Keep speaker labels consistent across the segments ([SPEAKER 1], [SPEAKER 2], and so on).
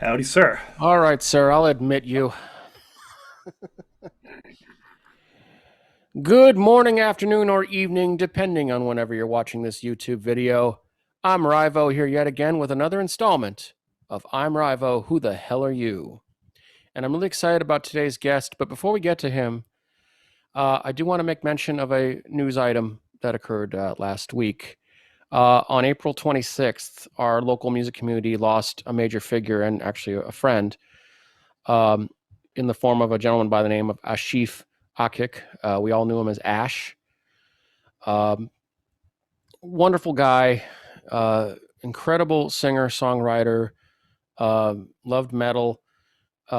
[SPEAKER 1] Howdy, sir.
[SPEAKER 2] All right, sir, I'll admit you. Good morning, afternoon, or evening, depending on whenever you're watching this YouTube video. I'm RyVo here yet again with another installment of I'm RyVo, Who the Hell Are You? And I'm really excited about today's guest, but before we get to him, I do want to make mention of a news item that occurred last week. On April 26th, our local music community lost a major figure and actually a friend. Um, in the form of a gentleman by the name of Ashif Akik. We all knew him as Ash. Um, Wonderful guy, incredible singer, songwriter, loved metal.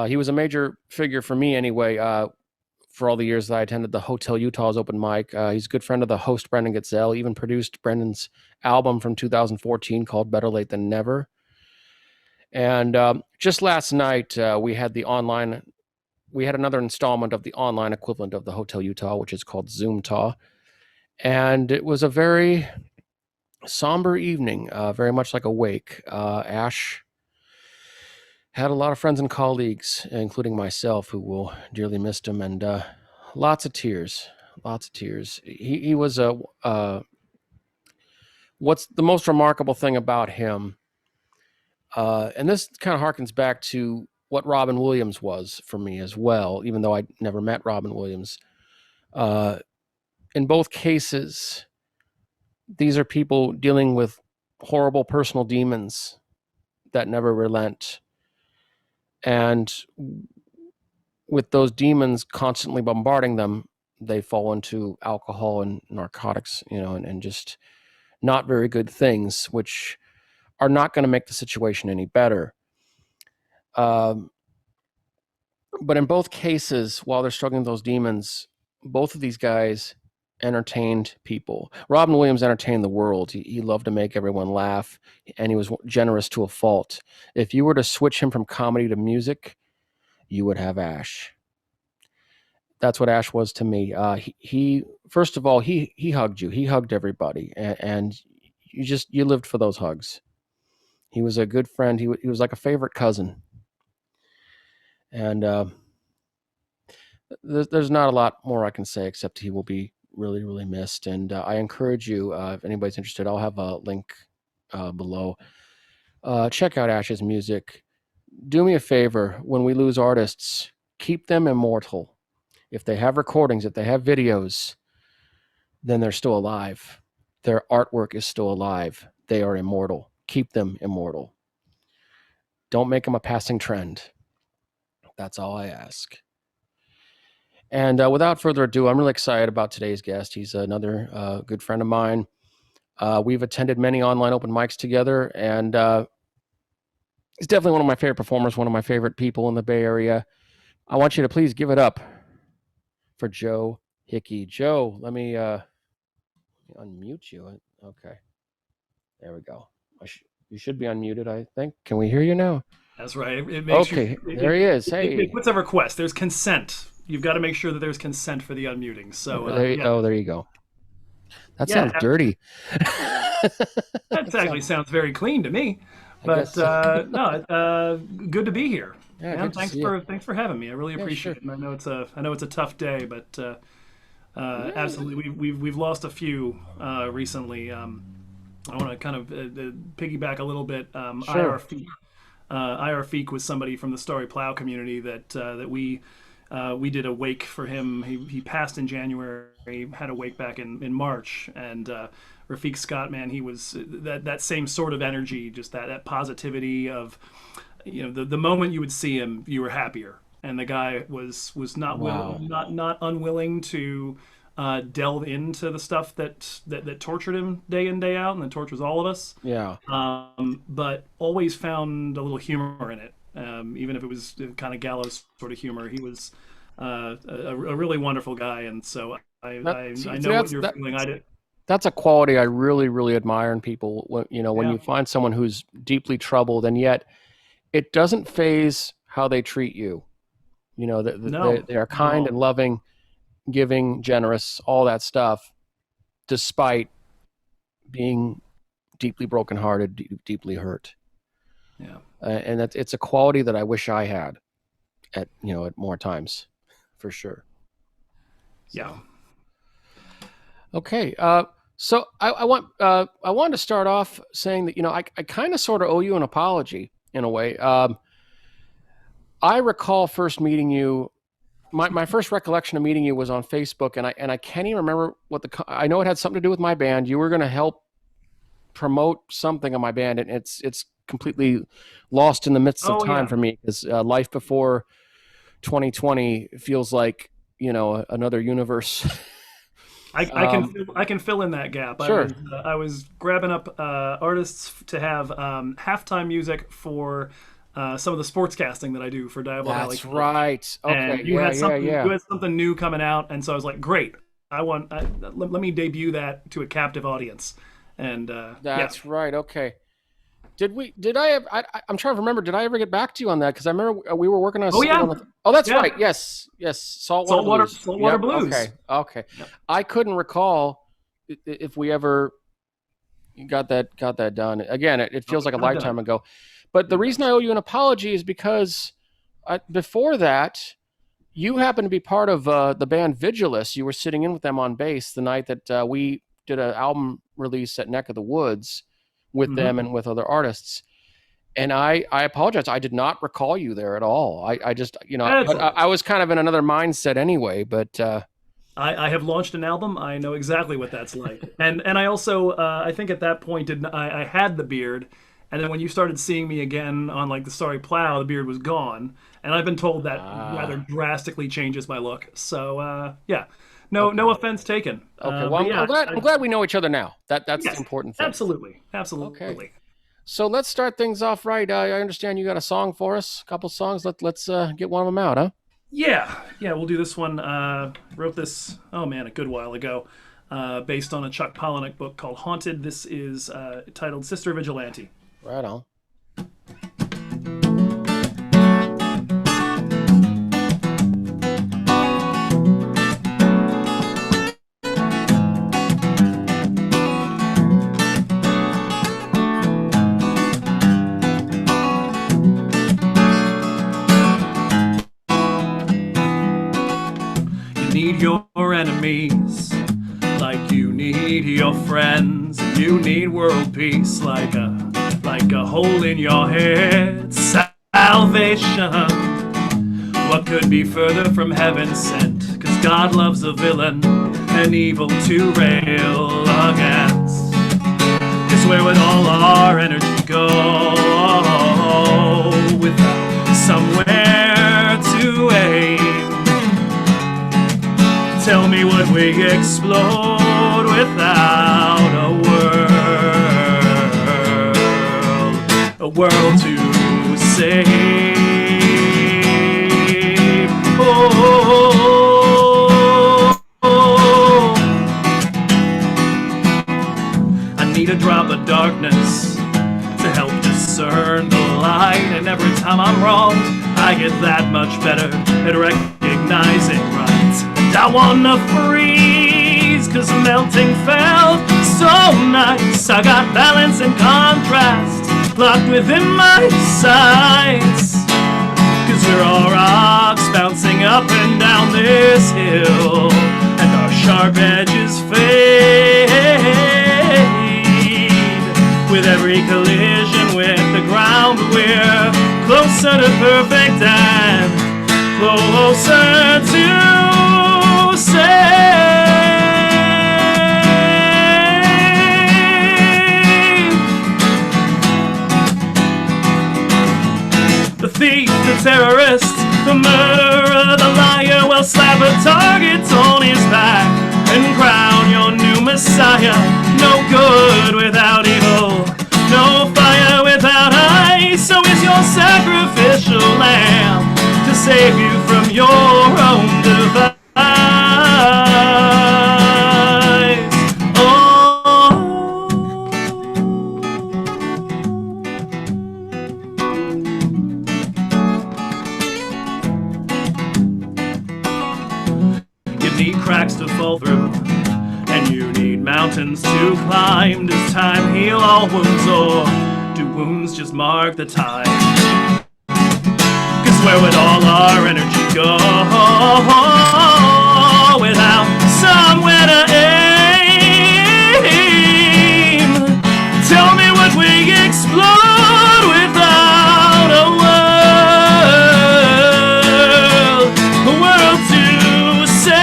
[SPEAKER 2] He was a major figure for me anyway, for all the years that I attended the Hotel Utah's open mic. He's a good friend of the host, Brendan Gitzel, even produced Brendan's album from 2014 called Better Late Than Never. And just last night, we had another installment of the online equivalent of the Hotel Utah, which is called Zoom Taw. And it was a very somber evening, very much like a wake. Ash had a lot of friends and colleagues, including myself, who will dearly miss him, and lots of tears. Lots of tears. He was a. What's the most remarkable thing about him? And this kind of harkens back to what Robin Williams was for me as well, even though I never met Robin Williams. Uh, in both cases, these are people dealing with horrible personal demons that never relent. And with those demons constantly bombarding them, they fall into alcohol and narcotics, and just not very good things, which are not going to make the situation any better. Um, but in both cases, while they're struggling with those demons, both of these guys entertained people. Robin Williams entertained the world. He loved to make everyone laugh, and he was generous to a fault. If you were to switch him from comedy to music, you would have Ash. That's what Ash was to me. He first of all, he hugged you. He hugged everybody, and you lived for those hugs. He was a good friend. He was like a favorite cousin, and there's not a lot more I can say except he will be really, really missed. And I encourage you, if anybody's interested, I'll have a link below. Check out Ash's music. Do me a favor, when we lose artists, keep them immortal. If they have recordings, if they have videos, then they're still alive. Their artwork is still alive. They are immortal. Keep them immortal. Don't make them a passing trend. That's all I ask. And without further ado, I'm really excited about today's guest. He's another good friend of mine. We've attended many online open mics together, and he's definitely one of my favorite performers, one of my favorite people in the Bay Area. I want you to please give it up for Joe Hickey. Joe, let me unmute you. Okay, there we go. You should be unmuted, I think. Can we hear you now?
[SPEAKER 1] That's right. It makes you.
[SPEAKER 2] Okay, there he is.
[SPEAKER 1] It
[SPEAKER 2] Hey,
[SPEAKER 1] puts a request. There's consent. You've got to make sure that there's consent for the unmuting. So yeah,
[SPEAKER 2] oh, there you go. That
[SPEAKER 1] yeah.
[SPEAKER 2] sounds dirty.
[SPEAKER 1] That actually sounds very clean to me.
[SPEAKER 2] I
[SPEAKER 1] But
[SPEAKER 2] guess.
[SPEAKER 1] no, good to be here.
[SPEAKER 2] Yeah,
[SPEAKER 1] Yeah,
[SPEAKER 2] good to see you.
[SPEAKER 1] thanks for having me. I really
[SPEAKER 2] Yeah,
[SPEAKER 1] appreciate
[SPEAKER 2] sure.
[SPEAKER 1] it. And I know it's a tough day, but absolutely, we've lost a few recently. I want to kind of piggyback a little bit.
[SPEAKER 2] Sure.
[SPEAKER 1] IR Feek was somebody from the Story Plow community that we did a wake for him. He passed in January. Had a wake back in March, and Rafik Scott, man, he was that same sort of energy, just that positivity of, the moment you would see him, you were happier. And the guy was not
[SPEAKER 2] Wow.
[SPEAKER 1] not unwilling to delve into the stuff that tortured him day in day out and that tortures all of us,
[SPEAKER 2] Yeah.
[SPEAKER 1] but always found a little humor in it, even if it was kind of gallows sort of humor. He was a really wonderful guy, and so I know what you're feeling. I did.
[SPEAKER 2] That's a quality I really, really admire in people. When
[SPEAKER 1] Yeah.
[SPEAKER 2] you find someone who's deeply troubled and yet it doesn't phase how they treat you.
[SPEAKER 1] No,
[SPEAKER 2] They are
[SPEAKER 1] not at
[SPEAKER 2] kind and
[SPEAKER 1] all.
[SPEAKER 2] loving, giving, generous, all that stuff, despite being deeply brokenhearted, deeply hurt.
[SPEAKER 1] Yeah.
[SPEAKER 2] And it's a quality that I wish I had at more times, for sure.
[SPEAKER 1] Yeah.
[SPEAKER 2] So okay, so I wanted to start off saying that I kind of sort of owe you an apology in a way. I recall first meeting you. My first recollection of meeting you was on Facebook, and I can't even remember I know it had something to do with my band. You were going to help promote something on my band, and it's completely lost in the midst of
[SPEAKER 1] Oh
[SPEAKER 2] time
[SPEAKER 1] yeah.
[SPEAKER 2] for me because life before 2020 feels like another universe.
[SPEAKER 1] I can fill in that gap.
[SPEAKER 2] Sure.
[SPEAKER 1] I was grabbing up artists to have halftime music for some of the sports casting that I do for Diablo Valley
[SPEAKER 2] That's
[SPEAKER 1] College.
[SPEAKER 2] right. Okay.
[SPEAKER 1] And
[SPEAKER 2] Yeah. Yeah.
[SPEAKER 1] you
[SPEAKER 2] Yeah.
[SPEAKER 1] had something new coming out, and so I was like, great. Let me debut that to a captive audience. And yeah.
[SPEAKER 2] That's right. Okay. Did I have, I'm trying to remember. Did I ever get back to you on that? Because I remember we were working on a
[SPEAKER 1] Oh
[SPEAKER 2] single.
[SPEAKER 1] yeah.
[SPEAKER 2] Oh, that's
[SPEAKER 1] Yeah.
[SPEAKER 2] right. Yes. Yes. Saltwater Blues.
[SPEAKER 1] Saltwater
[SPEAKER 2] Yep.
[SPEAKER 1] Blues.
[SPEAKER 2] Okay. Okay.
[SPEAKER 1] Yep.
[SPEAKER 2] I couldn't recall if we ever got that done. Again, it
[SPEAKER 1] Oh,
[SPEAKER 2] feels like a
[SPEAKER 1] got it done.
[SPEAKER 2] lifetime ago. But the
[SPEAKER 1] It
[SPEAKER 2] reason I
[SPEAKER 1] does.
[SPEAKER 2] owe you an apology is because before that, you happened to be part of the band Vigilus. You were sitting in with them on bass the night that we did an album release at Neck of the Woods with
[SPEAKER 1] Hmm.
[SPEAKER 2] them and with other artists. And I apologize. I did not recall you there at all. I just,
[SPEAKER 1] That's
[SPEAKER 2] but
[SPEAKER 1] all right.
[SPEAKER 2] I was kind of in another mindset anyway. But
[SPEAKER 1] I have launched an album. I know exactly what that's like. And I also I think at that point I had the beard, and then when you started seeing me again on like the Sorry Plow, the beard was gone. And I've been told that rather drastically changes my look. So yeah, no
[SPEAKER 2] okay,
[SPEAKER 1] offense taken.
[SPEAKER 2] okay. Well,
[SPEAKER 1] But
[SPEAKER 2] I'm
[SPEAKER 1] yeah,
[SPEAKER 2] glad I'm glad we know each other now. That's the
[SPEAKER 1] yes,
[SPEAKER 2] important thing.
[SPEAKER 1] absolutely,
[SPEAKER 2] Okay.
[SPEAKER 1] absolutely.
[SPEAKER 2] So let's start things off right. I understand you got a song for us, a couple songs. Let's get one of them out, huh?
[SPEAKER 1] Yeah, we'll do this one. Wrote this, oh man, a good while ago, based on a Chuck Palahniuk book called Haunted. This is titled Sister Vigilante.
[SPEAKER 2] Right on.
[SPEAKER 1] You need your enemies like you need your friends. You need world peace like a hole in your head. Salvation. What could be further from heaven sent? 'Cause God loves a villain and evil to rail against. It's where would all our energy go without somewhere to aim? Tell me, would we explode without a world to save? I need a drop of darkness to help discern the light, and every time I'm wrong, I get that much better at recognizing right. And I wanna freeze, 'cause melting felt so nice. I got balance and contrast locked within my sights. 'Cause we're all rocks bouncing up and down this hill, and our sharp edges fade with every collision with the ground. We're closer to perfect and closer to safe. The thief, the terrorist, the murderer, the liar will slap a target on his back and crown your new messiah. No good without evil, no fire without ice. So is your sacrificial lamb to save you from your own device. You need cracks to fall through, and you need mountains to climb. Does time heal all wounds, or do wounds just mark the time. 'Cause where would all our energy go without somewhere to aim? Tell me what we explode without a world to save.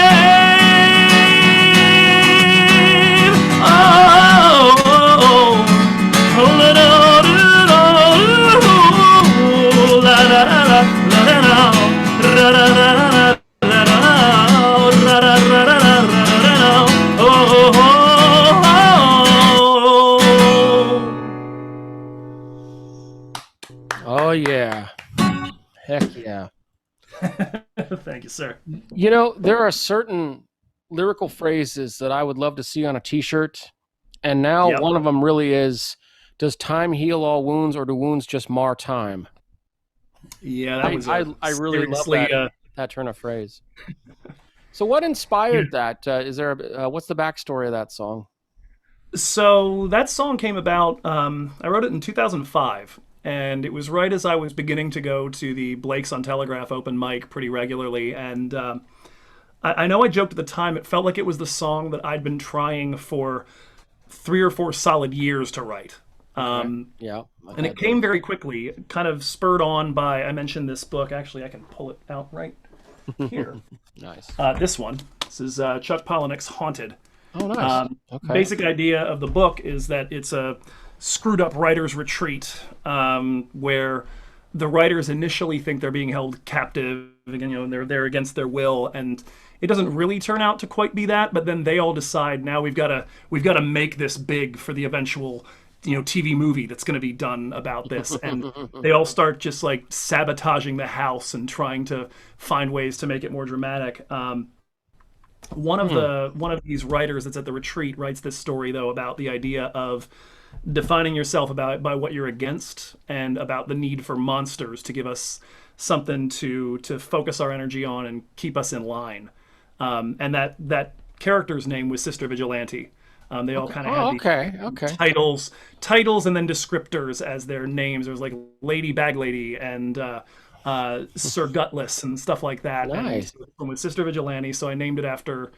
[SPEAKER 2] Oh, yeah. Heck yeah.
[SPEAKER 1] Thank you, sir.
[SPEAKER 2] You know, there are certain lyrical phrases that I would love to see on a t-shirt. And now
[SPEAKER 1] Yep.
[SPEAKER 2] one of them really is, does time heal all wounds or do wounds just mar time?
[SPEAKER 1] Yeah, that was
[SPEAKER 2] I really love
[SPEAKER 1] seriously.
[SPEAKER 2] that turn of phrase. So what inspired that? Is there what's the backstory of that song?
[SPEAKER 1] So that song came about. I wrote it in 2005, and it was right as I was beginning to go to the Blake's on Telegraph open mic pretty regularly. And I know I joked at the time it felt like it was the song that I'd been trying for 3 or 4 solid years to write.
[SPEAKER 2] Okay. Yeah.
[SPEAKER 1] And it came very quickly, kind of spurred on by, I mentioned this book. Actually, I can pull it out right here.
[SPEAKER 2] Nice.
[SPEAKER 1] This one. This is Chuck Palahniuk's Haunted.
[SPEAKER 2] Oh, nice. Okay.
[SPEAKER 1] Basic idea of the book is that it's a screwed up writer's retreat where the writers initially think they're being held captive, and they're there against their will, and it doesn't really turn out to quite be that. But then they all decide now we've got to make this big for the eventual TV movie that's going to be done about this, and they all start just like sabotaging the house and trying to find ways to make it more dramatic. One of these writers that's at the retreat writes this story though about the idea of defining yourself by what you're against, and about the need for monsters to give us something to focus our energy on and keep us in line. And that character's name was Sister Vigilante. They all kind of had these titles and then descriptors as their names. There was like Lady Bag Lady and Sir Gutless and stuff like that.
[SPEAKER 2] Nice.
[SPEAKER 1] And with Sister Vigilante, so I named it after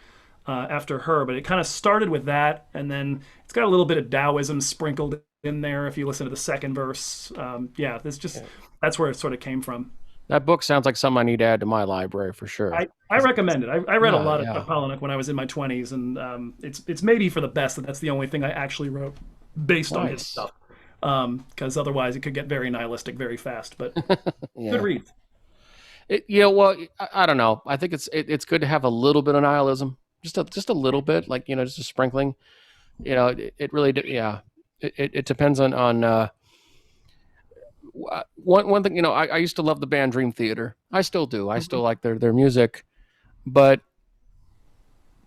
[SPEAKER 1] her. But it kind of started with that, and then it's got a little bit of Taoism sprinkled in there. If you listen to the second verse, that's where it sort of came from.
[SPEAKER 2] That book sounds like something I need to add to my library for sure.
[SPEAKER 1] I recommend it. I read a lot of Palahniuk when I was in my 20s, and it's maybe for the best that that's the only thing I actually wrote based on his stuff. Because otherwise it could get very nihilistic very fast. But good read.
[SPEAKER 2] Well, I don't know. I think it's good to have a little bit of nihilism, just a little bit, like just a sprinkling. It really it depends on. One thing, I used to love the band Dream Theater. I still do. I still like their music, but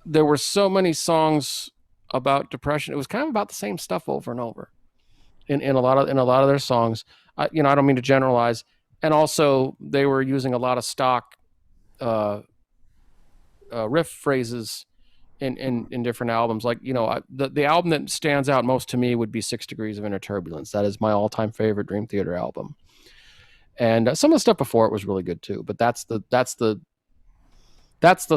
[SPEAKER 2] there were so many songs about depression. It was kind of about the same stuff over and over in a lot of their songs. I don't mean to generalize. And also they were using a lot of stock riff phrases in different albums. Like, the album that stands out most to me would be 6 Degrees of Inner Turbulence. That is my all-time favorite Dream Theater album. And some of the stuff before it was really good too, but that's the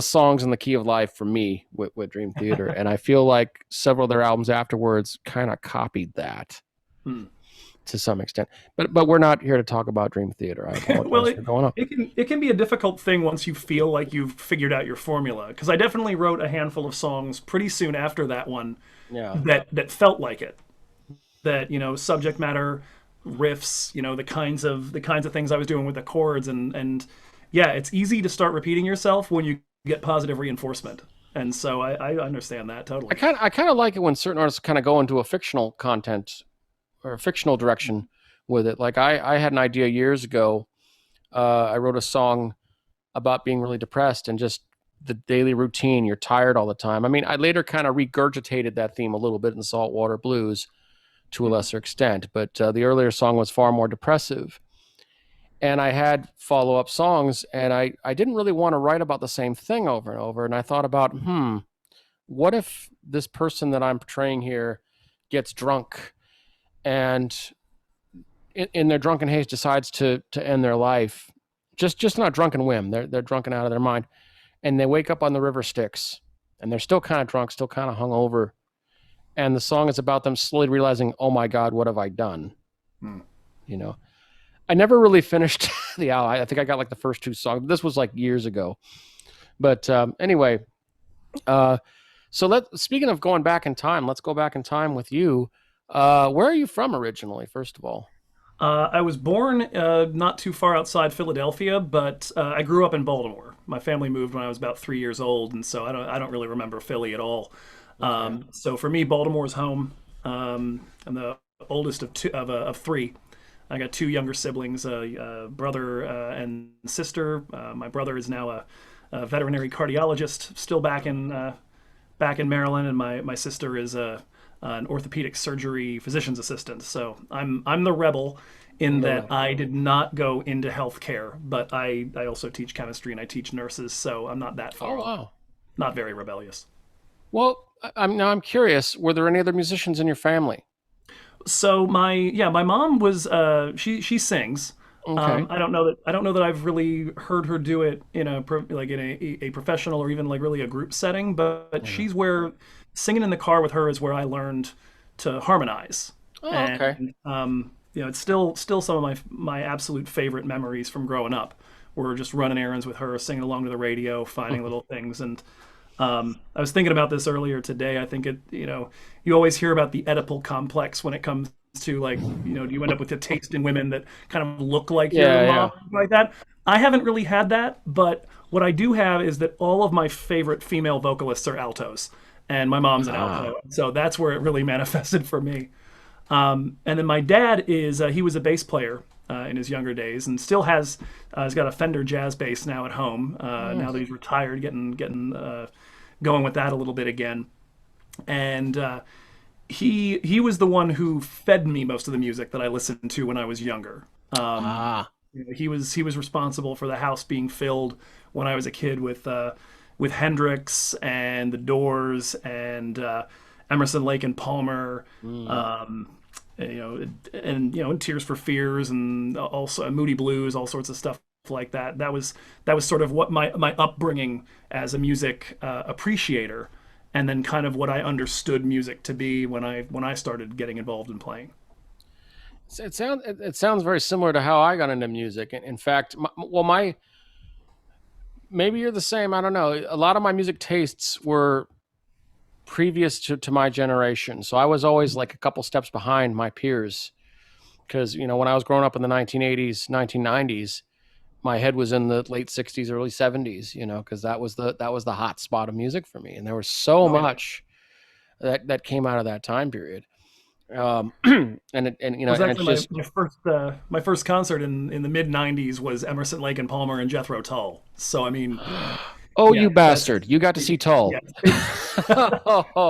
[SPEAKER 2] songs in the key of life for me with Dream Theater. And I feel like several of their albums afterwards kind of copied that to some extent. But we're not here to talk about Dream Theater. I apologize for going on.
[SPEAKER 1] It can be a difficult thing once you feel like you've figured out your formula. Because I definitely wrote a handful of songs pretty soon after that one that felt like it. That, subject matter, riffs, the kinds of things I was doing with the chords, and it's easy to start repeating yourself when you get positive reinforcement. And so I understand that totally.
[SPEAKER 2] I kind of like it when certain artists kind of go into a fictional content or a fictional direction with it. Like I had an idea years ago. I wrote a song about being really depressed and just the daily routine. You're tired all the time. I mean, I later kind of regurgitated that theme a little bit in Saltwater Blues to a lesser extent, but the earlier song was far more depressive. And I had follow-up songs, and I didn't really want to write about the same thing over and over. And I thought about, what if this person that I'm portraying here gets drunk and in their drunken haste decides to end their life, just not drunken whim. They're drunken out of their mind, and they wake up on the river Styx, and they're still kind of drunk, still kind of hungover, and the song is about them slowly realizing, oh my God, what have I done?
[SPEAKER 1] Hmm.
[SPEAKER 2] You know, I never really finished the album. I think I got like the first two songs. This was like years ago. But anyway, uh, so speaking of going back in time, let's go back in time with you. Where are you from originally, first of all?
[SPEAKER 1] I was born not too far outside Philadelphia, but I grew up in Baltimore. My family moved when I was about 3 years old, and so I don't really remember Philly at all.
[SPEAKER 2] Okay.
[SPEAKER 1] So for me, Baltimore's home. I'm the oldest of three. I got two younger siblings, a brother and sister. My brother is now a veterinary cardiologist, still back in Maryland, and my sister is an orthopedic surgery physician's assistant. So I'm the rebel in
[SPEAKER 2] The
[SPEAKER 1] that
[SPEAKER 2] rebel.
[SPEAKER 1] I did not go into healthcare, but I also teach chemistry and I teach nurses, so I'm not that
[SPEAKER 2] Oh
[SPEAKER 1] far off.
[SPEAKER 2] wow.
[SPEAKER 1] Not very rebellious.
[SPEAKER 2] Well, I'm curious. Were there any other musicians in your family?
[SPEAKER 1] So my mom was she sings.
[SPEAKER 2] Okay.
[SPEAKER 1] I don't know that I've really heard her do it in like in a professional or even like really a group setting, but
[SPEAKER 2] Yeah.
[SPEAKER 1] she's where singing in the car with her is where I learned to harmonize.
[SPEAKER 2] Oh, okay.
[SPEAKER 1] And it's still some of my absolute favorite memories from growing up were just running errands with her, singing along to the radio, finding little things. And I was thinking about this earlier today. I think you always hear about the Oedipal complex when it comes to like, do you end up with a taste in women that kind of look like your
[SPEAKER 2] Yeah,
[SPEAKER 1] mom,
[SPEAKER 2] yeah.
[SPEAKER 1] like that? I haven't really had that, but what I do have is that all of my favorite female vocalists are altos, and my mom's an
[SPEAKER 2] Ah.
[SPEAKER 1] alto, so that's where it really manifested for me. And then my dad he was a bass player in his younger days, and still he's got a Fender jazz bass now at home. Now that
[SPEAKER 2] Nice.
[SPEAKER 1] he's retired, getting going with that a little bit again. And he was the one who fed me most of the music that I listened to when I was younger.
[SPEAKER 2] Ah.
[SPEAKER 1] He was responsible for the house being filled when I was a kid with Hendrix and the Doors and Emerson, Lake and Palmer.
[SPEAKER 2] Mm.
[SPEAKER 1] Um, and Tears for Fears and also Moody Blues, all sorts of stuff like that. That was sort of what my upbringing as a music appreciator, and then kind of what I understood music to be when I started getting involved in playing.
[SPEAKER 2] It sounds very similar to how I got into music. In fact, my maybe you're the same. I don't know. A lot of my music tastes were previous to my generation, so I was always like a couple steps behind my peers. Because when I was growing up in the 1980s, 1990s, my head was in the late 60s, early 70s. Because that was the hot spot of music for me, and there was so
[SPEAKER 1] Oh yeah.
[SPEAKER 2] much that came out of that time period. And
[SPEAKER 1] Was
[SPEAKER 2] and it's
[SPEAKER 1] actually my,
[SPEAKER 2] just
[SPEAKER 1] my first concert in the mid '90s was Emerson, Lake and Palmer and Jethro Tull. So I mean,
[SPEAKER 2] oh,
[SPEAKER 1] yeah,
[SPEAKER 2] you bastard!
[SPEAKER 1] that's
[SPEAKER 2] You got to see Tull.
[SPEAKER 1] yeah.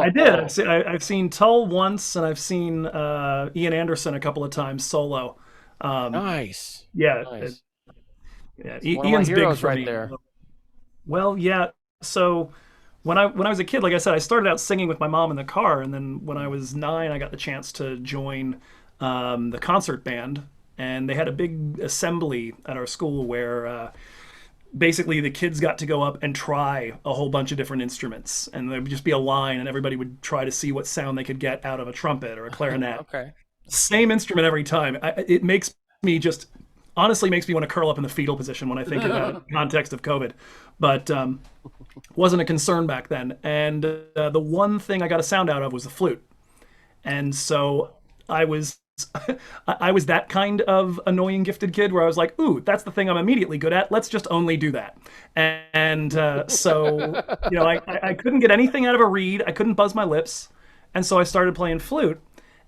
[SPEAKER 1] I did. I've seen Tull once, and I've seen Ian Anderson a couple of times solo. Um,
[SPEAKER 2] Nice,
[SPEAKER 1] yeah,
[SPEAKER 2] nice.
[SPEAKER 1] yeah.
[SPEAKER 2] It's one of my
[SPEAKER 1] Ian's big
[SPEAKER 2] heroes
[SPEAKER 1] for
[SPEAKER 2] right
[SPEAKER 1] me.
[SPEAKER 2] there.
[SPEAKER 1] Well, yeah. So when I was a kid, like I said, I started out singing with my mom in the car, and then when I was 9, I got the chance to join the concert band, and they had a big assembly at our school where basically the kids got to go up and try a whole bunch of different instruments, and there would just be a line, and everybody would try to see what sound they could get out of a trumpet or a clarinet.
[SPEAKER 2] Okay.
[SPEAKER 1] Same instrument every time. It makes me just honestly makes me want to curl up in the fetal position when I think about it in the context of COVID. But wasn't a concern back then. And the one thing I got a sound out of was the flute. And so I was I was that kind of annoying gifted kid where I was like, "Ooh, that's the thing I'm immediately good at. Let's just only do that." And so I couldn't get anything out of a reed. I couldn't buzz my lips, and so I started playing flute.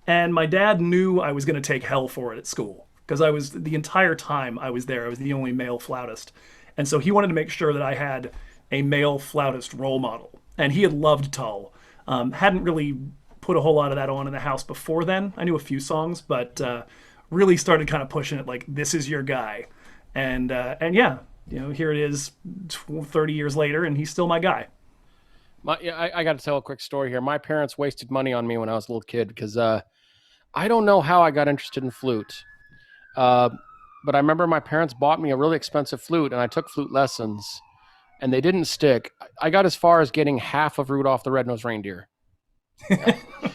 [SPEAKER 1] And my dad knew I was going to take hell for it at school because I was the entire time I was there. I was the only male flautist, and so he wanted to make sure that I had a male flautist role model. And he had loved Tull. Hadn't really put a whole lot of that on in the house before then. I knew a few songs, but really started kind of pushing it like this is your guy, and yeah, here it is, 30 years later, and he's still my guy.
[SPEAKER 2] Yeah, I got to tell a quick story here. My parents wasted money on me when I was a little kid because I don't know how I got interested in flute. Uh, but I remember my parents bought me a really expensive flute, and I took flute lessons, and they didn't stick. I got as far as getting half of Rudolph the Red-Nosed Reindeer.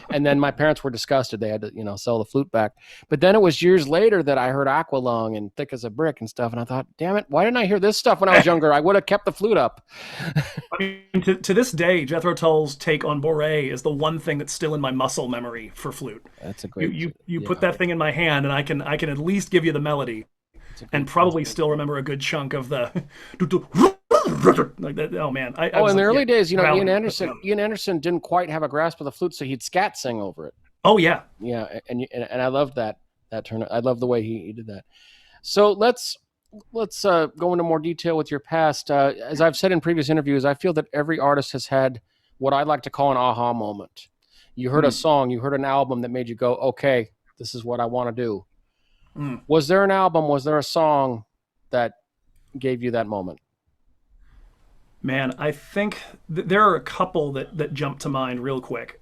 [SPEAKER 2] And then my parents were disgusted. They had to, sell the flute back. But then it was years later that I heard Aqualung and Thick as a Brick and stuff. And I thought, damn it, why didn't I hear this stuff when I was younger? I would have kept the flute up.
[SPEAKER 1] I mean, to this day, Jethro Tull's take on Boré is the one thing that's still in my muscle memory for flute.
[SPEAKER 2] That's a
[SPEAKER 1] You
[SPEAKER 2] great,
[SPEAKER 1] you you put
[SPEAKER 2] yeah,
[SPEAKER 1] that thing in my hand, and I can at least give you the melody,
[SPEAKER 2] it's a
[SPEAKER 1] and
[SPEAKER 2] great
[SPEAKER 1] probably
[SPEAKER 2] tune.
[SPEAKER 1] still remember a good chunk of the like that. Oh man, I
[SPEAKER 2] Oh,
[SPEAKER 1] was
[SPEAKER 2] in the
[SPEAKER 1] like, yeah,
[SPEAKER 2] early days,
[SPEAKER 1] growling at the drum.
[SPEAKER 2] Ian Anderson didn't quite have a grasp of the flute, so he'd scat sing over it.
[SPEAKER 1] Oh yeah,
[SPEAKER 2] Yeah, and I loved that turn. I love the way he did that. So let's go into more detail with your past. As I've said in previous interviews, I feel that every artist has had what I like to call an aha moment. You heard a
[SPEAKER 1] mm,
[SPEAKER 2] song, you heard an album that made you go, "Okay, this is what I want to do."
[SPEAKER 1] mm.
[SPEAKER 2] Was there an album? Was there a song that gave you that moment?
[SPEAKER 1] Man, I think there are a couple that jump to mind real quick.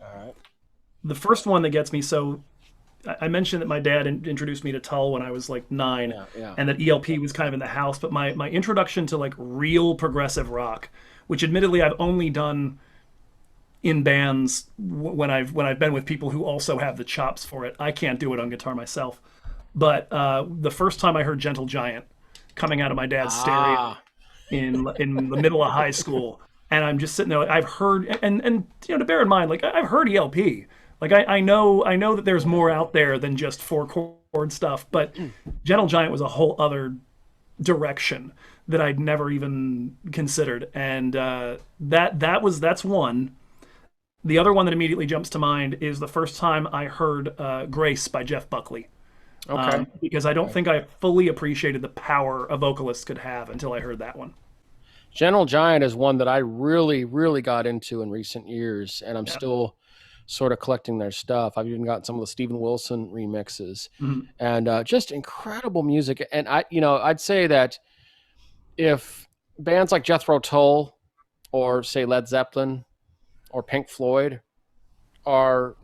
[SPEAKER 2] All right.
[SPEAKER 1] The first one that gets me, so I mentioned that my dad introduced me to Tull when I was like 9,
[SPEAKER 2] Yeah, yeah.
[SPEAKER 1] and that ELP was kind of in the house. But my introduction to like real progressive rock, which admittedly I've only done in bands when I've been with people who also have the chops for it. I can't do it on guitar myself. But the first time I heard Gentle Giant coming out of my dad's stereo
[SPEAKER 2] Ah,
[SPEAKER 1] in the middle of high school, and I'm just sitting there. Like, I've heard, and to bear in mind, like I've heard ELP. Like I know that there's more out there than just four chord stuff, but Gentle Giant was a whole other direction that I'd never even considered, and that's one. The other one that immediately jumps to mind is the first time I heard "Grace" by Jeff Buckley,
[SPEAKER 2] okay.
[SPEAKER 1] because I don't
[SPEAKER 2] Okay.
[SPEAKER 1] think I fully appreciated the power a vocalist could have until I heard that one.
[SPEAKER 2] Gentle Giant is one that I really, really got into in recent years, and I'm
[SPEAKER 1] Yeah.
[SPEAKER 2] still sort of collecting their stuff. I've even got some of the Steven Wilson remixes,
[SPEAKER 1] Mhm.
[SPEAKER 2] and just incredible music. And I'd say that if bands like Jethro Tull or say Led Zeppelin or Pink Floyd are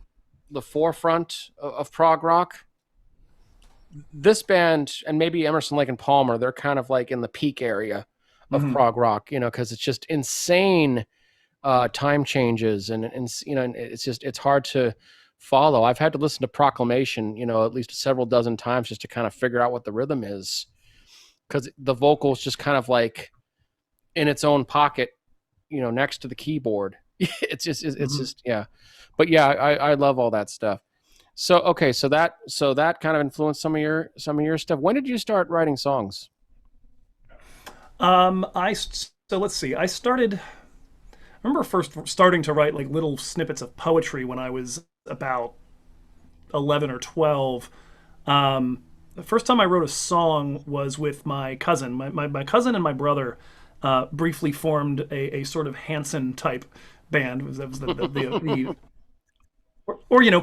[SPEAKER 2] the forefront of prog rock, this band and maybe Emerson, Lake and Palmer, they're kind of like in the peak area of
[SPEAKER 1] Mhm.
[SPEAKER 2] prog rock, because it's just insane time changes and it's hard to follow. I've had to listen to Proclamation, at least several dozen times just to kind of figure out what the rhythm is because the vocals just kind of like in its own pocket, next to the keyboard. It's
[SPEAKER 1] Mhm.
[SPEAKER 2] just yeah, but yeah, I love all that stuff. So okay, so that kind of influenced some of your stuff. When did you start writing songs?
[SPEAKER 1] So let's see. I remember first starting to write like little snippets of poetry when I was about 11 or 12. The first time I wrote a song was with my cousin. My cousin and my brother briefly formed a sort of Hanson type band. That was the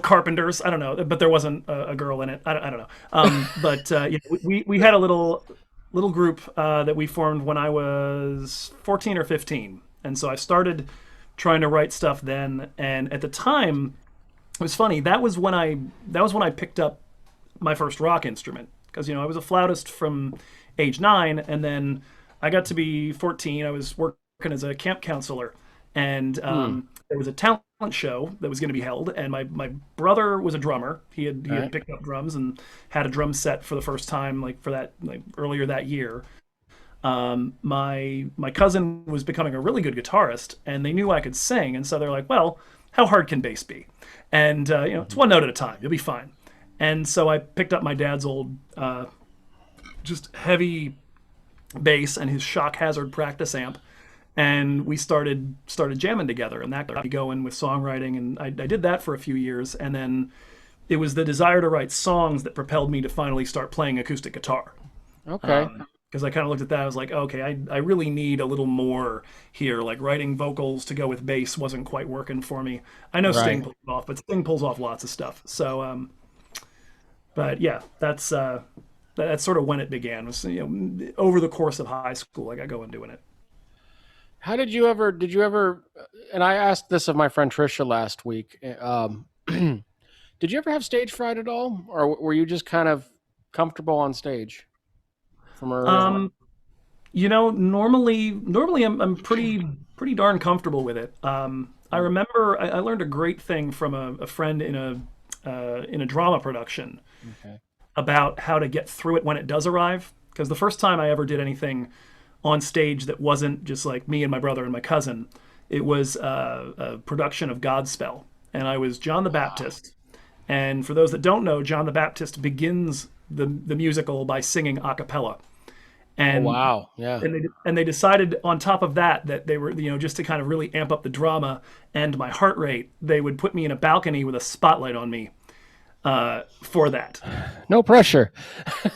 [SPEAKER 1] carpenters. I don't know, but there wasn't a girl in it. I don't know. But we had a little group that we formed when I was 14 or 15, and so I started trying to write stuff then. And at the time, it was funny. That was when I picked up my first rock instrument because I was a flautist from age 9, and then I got to be 14. I was working as a camp counselor, and
[SPEAKER 2] Hmm.
[SPEAKER 1] there was a talent show that was going to be held, and my brother was a drummer. He
[SPEAKER 2] All
[SPEAKER 1] had
[SPEAKER 2] right.
[SPEAKER 1] picked up drums and had a drum set for the first time, like for that, like earlier that year. My cousin was becoming a really good guitarist, and they knew I could sing, and so they're like, "Well, how hard can bass be?" And it's
[SPEAKER 2] Mhm.
[SPEAKER 1] one note at a time. You'll be fine. And so I picked up my dad's old, just heavy bass and his shock hazard practice amp, and we started jamming together, and that got me going with songwriting. And I did that for a few years, and then it was the desire to write songs that propelled me to finally start playing acoustic guitar.
[SPEAKER 2] Okay.
[SPEAKER 1] Because I kind of looked at that, I was like, okay, I really need a little more here. Like writing vocals to go with bass wasn't quite working for me. I know Sting
[SPEAKER 2] Right.
[SPEAKER 1] pulls it off, but Sting pulls off lots of stuff. So, but yeah, that's sort of when it began. Was over the course of high school, I got going doing it.
[SPEAKER 2] How did you ever and I asked this of my friend Trisha last week. Did you ever have stage fright at all, or were you just kind of comfortable on stage from early on?
[SPEAKER 1] Um, normally I'm pretty darn comfortable with it. I
[SPEAKER 2] Mm,
[SPEAKER 1] remember I learned a great thing from a friend in a drama production
[SPEAKER 2] okay.
[SPEAKER 1] about how to get through it when it does arrive. Because the first time I ever did anything on stage that wasn't just like me and my brother and my cousin, it was a production of Godspell, and I was John the
[SPEAKER 2] Wow.
[SPEAKER 1] Baptist. And for those that don't know, John the Baptist begins the musical by singing a cappella.
[SPEAKER 2] Oh
[SPEAKER 1] And
[SPEAKER 2] wow. Yeah.
[SPEAKER 1] and they decided on top of that that they were, just to kind of really amp up the drama and my heart rate, they would put me in a balcony with a spotlight on me for that.
[SPEAKER 2] No pressure.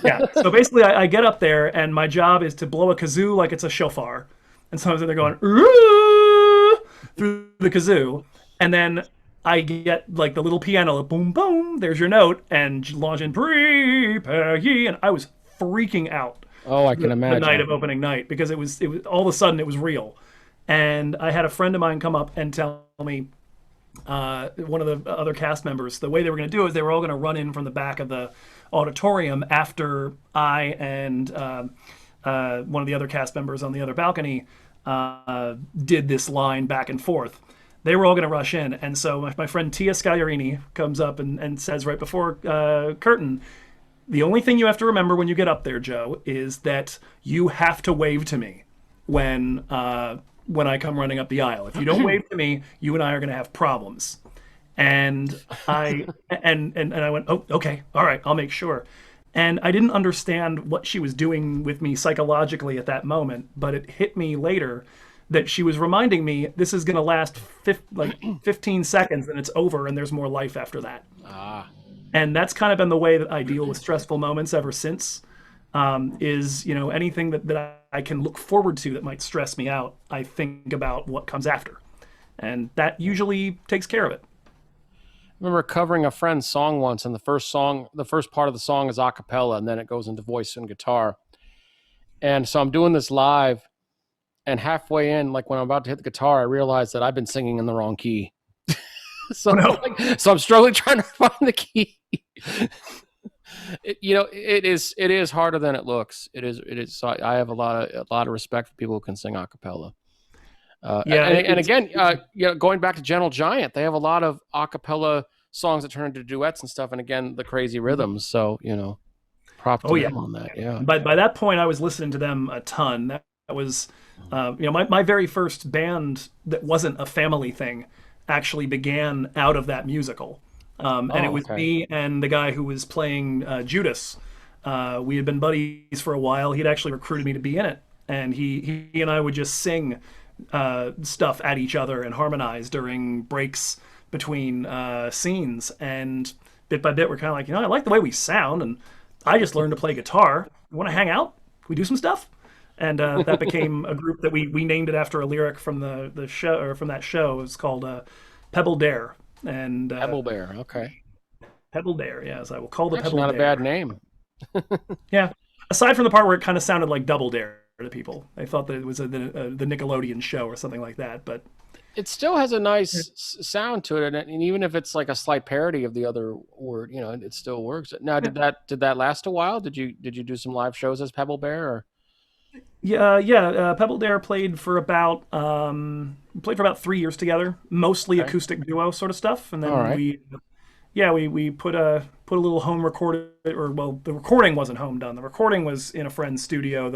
[SPEAKER 1] Yeah. So basically, I get up there and my job is to blow a kazoo like it's a shofar, and so I'm there going "Ooh," through the kazoo, and then I get like the little piano, boom boom. There's your note, and launch in prepare ye, and I was freaking out
[SPEAKER 2] Oh, I can
[SPEAKER 1] the night
[SPEAKER 2] imagine.
[SPEAKER 1] of opening night because it was all of a sudden it was real, and I had a friend of mine come up and tell me, one of the other cast members, the way they were going to do it is they were all going to run in from the back of the auditorium after I and one of the other cast members on the other balcony did this line back and forth. They were all going to rush in, and so my friend Tia Scaglierini comes up and says right before curtain, the only thing you have to remember when you get up there, Joe, is that you have to wave to me when I come running up the aisle. If you don't wave to me, you and I are going to have problems. And I went, oh, okay, all right, I'll make sure. And I didn't understand what she was doing with me psychologically at that moment, but it hit me later that she was reminding me this is going to last like 15 seconds and it's over and there's more life after that.
[SPEAKER 2] Ah.
[SPEAKER 1] And that's kind of been the way that I deal with stressful moments ever since. Is anything that I can look forward to that might stress me out, I think about what comes after, and that usually takes care of it.
[SPEAKER 2] I remember covering a friend's song once, and the first part of the song is a cappella, and then it goes into voice and guitar. And so I'm doing this live, and halfway in, like when I'm about to hit the guitar, I realize that I've been singing in the wrong key.
[SPEAKER 1] Oh
[SPEAKER 2] So,
[SPEAKER 1] no.
[SPEAKER 2] so I'm struggling trying to find the key. It is harder than it looks. It is. So I have a lot of respect for people who can sing a cappella.
[SPEAKER 1] Yeah,
[SPEAKER 2] And again, going back to Gentle Giant, they have a lot of a cappella songs that turn into duets and stuff. And again, the crazy rhythms. So props to
[SPEAKER 1] oh yeah.
[SPEAKER 2] them on that. Yeah.
[SPEAKER 1] By that point, I was listening to them a ton. That was, my very first band that wasn't a family thing actually began out of that musical. And it
[SPEAKER 2] Oh,
[SPEAKER 1] was
[SPEAKER 2] okay.
[SPEAKER 1] me and the guy who was playing Judas. We had been buddies for a while. He'd actually recruited me to be in it, and he and I would just sing stuff at each other and harmonize during breaks between scenes. And bit by bit, we're kind of like, I like the way we sound, and I just learned to play guitar. You want to hang out? Can we do some stuff? And that became a group that we named it after a lyric from the show, or from that show. It's called Pebble Dare, and
[SPEAKER 2] Pebble Bear. Okay.
[SPEAKER 1] Pebble Dare. Yes, I will call the
[SPEAKER 2] Actually,
[SPEAKER 1] Pebble
[SPEAKER 2] not a bad
[SPEAKER 1] Dare.
[SPEAKER 2] name.
[SPEAKER 1] Yeah. Aside from the part where it kind of sounded like Double Dare to people, they thought that it was the Nickelodeon show or something like that. But
[SPEAKER 2] It still has a nice sound to it, and even if it's like a slight parody of the other word, it still works. Now, did that last a while? Did you do some live shows as Pebble Bear? Or?
[SPEAKER 1] yeah, yeah. Pebble Dare played for about 3 years together, mostly
[SPEAKER 2] Okay.
[SPEAKER 1] acoustic duo sort of stuff, and
[SPEAKER 2] All
[SPEAKER 1] then
[SPEAKER 2] right.
[SPEAKER 1] we put a little home recorded, or well, the recording wasn't home done. The recording was in a friend's studio.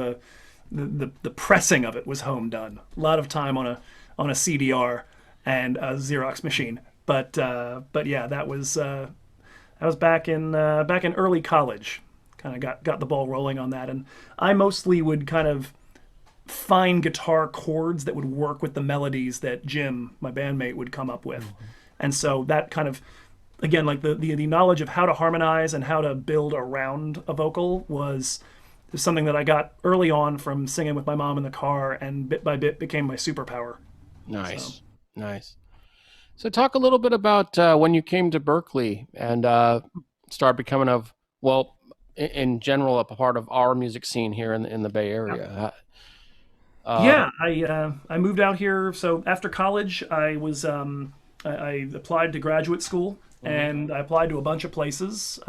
[SPEAKER 1] The pressing of it was home done. A lot of time on a CDR and a Xerox machine. But yeah, that was back in early college. Kind of got the ball rolling on that, and I mostly would kind of find guitar chords that would work with the melodies that Jim, my bandmate, would come up with,
[SPEAKER 2] Mhm.
[SPEAKER 1] and so that kind of, again, like the knowledge of how to harmonize and how to build around a vocal was something that I got early on from singing with my mom in the car, and bit by bit became my superpower. So
[SPEAKER 2] Nice, nice. So, talk a little bit about when you came to Berkeley and started becoming in general, a part of our music scene here in the Bay
[SPEAKER 1] yeah.
[SPEAKER 2] Area.
[SPEAKER 1] Yeah, I moved out here. So after college, I applied to graduate school,
[SPEAKER 2] Mhm.
[SPEAKER 1] and I applied to a bunch of places.